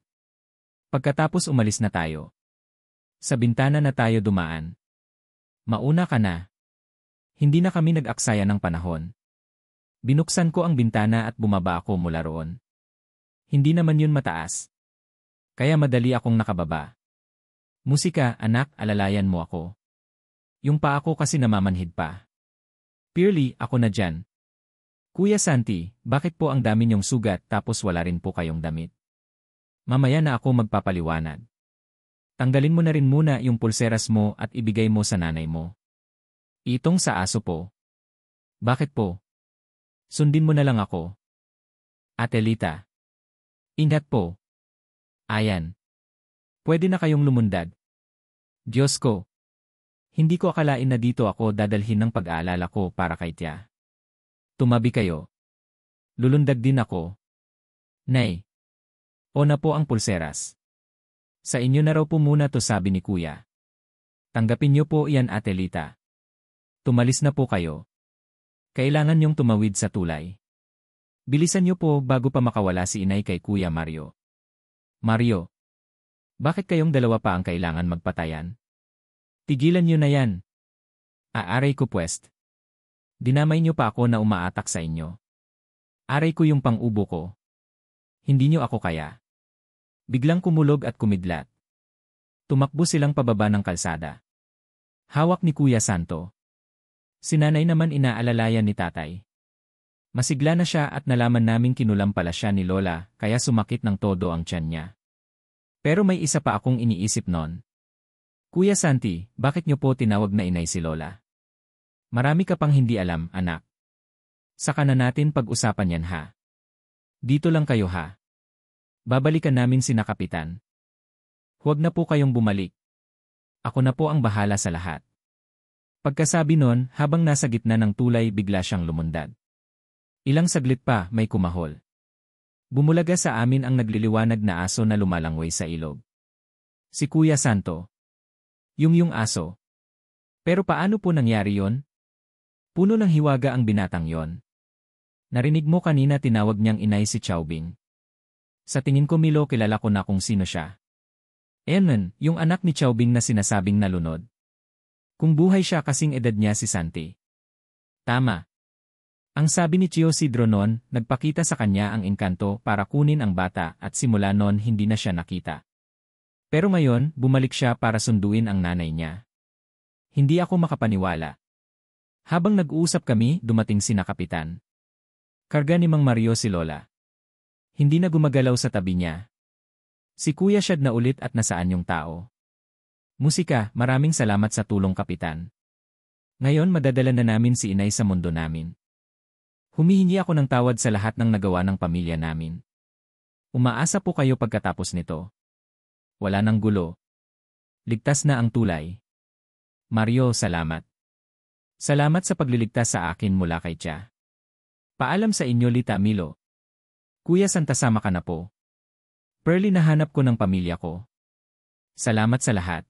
Pagkatapos umalis na tayo. Sa bintana na tayo dumaan. Mauna ka na. Hindi na kami nag-aksaya ng panahon. Binuksan ko ang bintana at bumaba ako mula roon. Hindi naman yun mataas. Kaya madali akong nakababa. Musika, anak, alalayan mo ako. Yung paa ko kasi namamanhid pa. Purely, ako na dyan. Kuya Santi, bakit po ang dami niyong sugat tapos wala rin po kayong damit? Mamaya na ako magpapaliwanag. Tanggalin mo na rin muna yung pulseras mo at ibigay mo sa nanay mo. Itong sa aso po. Bakit po? Sundin mo na lang ako. Ate Lita. Ingat po. Ayan. Pwede na kayong lumundad. Diyos ko. Hindi ko akalain na dito ako dadalhin ng pag-aalala ko para kay Tia. Tumabi kayo. Lulundag din ako. Nay. O na po ang pulseras. Sa inyo na raw po muna to, sabi ni Kuya. Tanggapin niyo po iyan, Ate Lita. Tumalis na po kayo. Kailangan niyong tumawid sa tulay. Bilisan niyo po bago pa makawala si Inay kay Kuya Mario. Mario. Bakit kayong dalawa pa ang kailangan magpatayan? Tigilan niyo na yan. Aaray ko pwest. Dinamay niyo pa ako na umaatak sa inyo. Aray ko yung pang-ubo ko. Hindi niyo ako kaya. Biglang kumulog at kumidlat. Tumakbo silang pababa ng kalsada. Hawak ni Kuya Santo. Si Nanay naman inaalalayan ni Tatay. Masigla na siya at nalaman naming kinulam pala siya ni Lola kaya sumakit ng todo ang tiyan niya. Pero may isa pa akong iniisip noon. Kuya Santi, bakit niyo po tinawag na inay si Lola? Marami ka pang hindi alam, anak. Saka na natin pag-usapan yan ha. Dito lang kayo ha. Babalikan namin sina Kapitan. Huwag na po kayong bumalik. Ako na po ang bahala sa lahat. Pagkasabi nun, habang nasa gitna ng tulay bigla siyang lumundad. Ilang saglit pa, may kumahol. Bumulaga sa amin ang nagliliwanag na aso na lumalangway sa ilog. Si Kuya Santo. Yung aso. Pero paano po nangyari yon? Puno ng hiwaga ang binatang yon. Narinig mo kanina tinawag niyang inay si Chaubing. Sa tingin ko Milo kilala ko na kung sino siya. Enon, yung anak ni Chaubing na sinasabing nalunod. Kung buhay siya kasing edad niya si Santi. Tama. Ang sabi ni Chio Sidro noon, nagpakita sa kanya ang engkanto para kunin ang bata at simula noon hindi na siya nakita. Pero ngayon, bumalik siya para sunduin ang nanay niya. Hindi ako makapaniwala. Habang nag-uusap kami, dumating sina Kapitan. Karga ni Mang Mario si Lola. Hindi na gumagalaw sa tabi niya. Si Kuya Shad na ulit at nasaan yung tao. Musika, maraming salamat sa tulong, Kapitan. Ngayon madadala na namin si Inay sa mundo namin. Humihingi ako ng tawad sa lahat ng nagawa ng pamilya namin. Umaasa po kayo pagkatapos nito. Wala nang gulo. Ligtas na ang tulay. Mario, salamat. Salamat sa pagliligtas sa akin mula kay Tia. Paalam sa inyo, Lita, Milo. Kuya Santa, sama ka na po. Pearly, nahanap ko ng pamilya ko. Salamat sa lahat.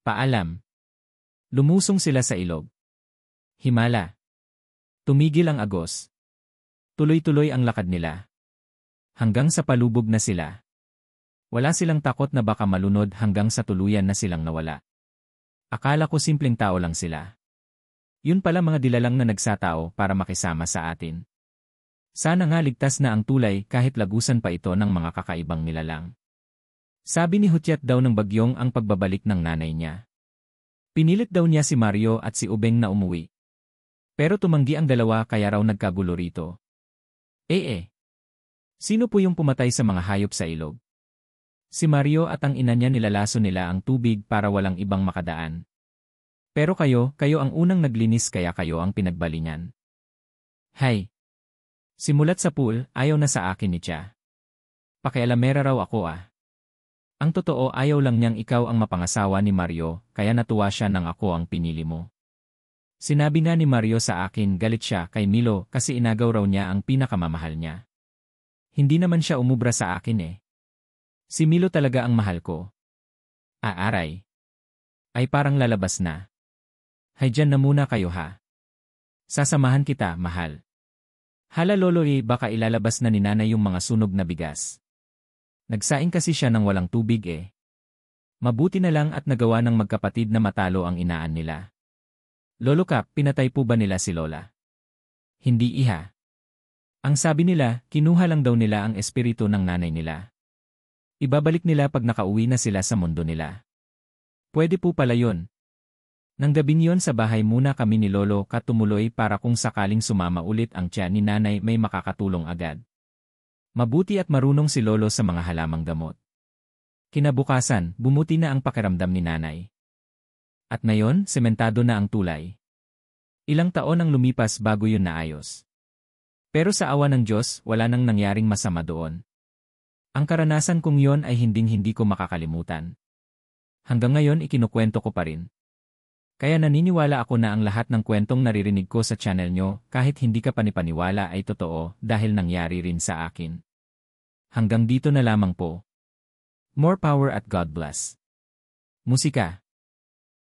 Paalam. Lumusong sila sa ilog. Himala. Tumigil ang agos. Tuloy-tuloy ang lakad nila. Hanggang sa palubog na sila. Wala silang takot na baka malunod hanggang sa tuluyan na silang nawala. Akala ko simpleng tao lang sila. Yun pala mga dilalang na nagsatao para makisama sa atin. Sana nga ligtas na ang tulay kahit lagusan pa ito ng mga kakaibang nilalang. Sabi ni Hutyat daw ng bagyong ang pagbabalik ng nanay niya. Pinilit daw niya si Mario at si Ubeng na umuwi. Pero tumanggi ang dalawa kaya raw nagkagulo rito. Sino po yung pumatay sa mga hayop sa ilog? Si Mario at ang ina niya nilalaso nila ang tubig para walang ibang makadaan. Pero kayo ang unang naglinis kaya kayo ang pinagbalingan. Hay! Simulat sa pool, ayaw na sa akin ni Tia. Pakialamera raw ako ah. Ang totoo ayaw lang niyang ikaw ang mapangasawa ni Mario, kaya natuwa siya nang ako ang pinili mo. Sinabi nga ni Mario sa akin galit siya kay Milo kasi inagaw raw niya ang pinakamamahal niya. Hindi naman siya umubra sa akin eh. Si Milo talaga ang mahal ko. Aray. Ay parang lalabas na. Hay dyan na muna kayo ha. Sasamahan kita, mahal. Hala lolo baka ilalabas na ni nanay yung mga sunog na bigas. Nagsaing kasi siya ng walang tubig eh. Mabuti na lang at nagawa ng magkapatid na matalo ang inaan nila. Lolo Kap, pinatay po ba nila si Lola? Hindi iha. Ang sabi nila, kinuha lang daw nila ang espiritu ng nanay nila. Ibabalik nila pag nakauwi na sila sa mundo nila. Pwede po pala yun. Nang gabing yon sa bahay muna kami ni Lolo Kap tumuloy para kung sakaling sumama ulit ang tiyan ni nanay may makakatulong agad. Mabuti at marunong si Lolo sa mga halamang gamot. Kinabukasan, bumuti na ang pakiramdam ni nanay. At ngayon, sementado na ang tulay. Ilang taon ang lumipas bago yun naayos. Pero sa awa ng Diyos, wala nang nangyaring masama doon. Ang karanasan kong yon ay hinding-hindi ko makakalimutan. Hanggang ngayon ikinukwento ko pa rin. Kaya naniniwala ako na ang lahat ng kwentong naririnig ko sa channel nyo, kahit hindi ka panipaniwala ay totoo dahil nangyari rin sa akin. Hanggang dito na lamang po. More power at God bless. Musika.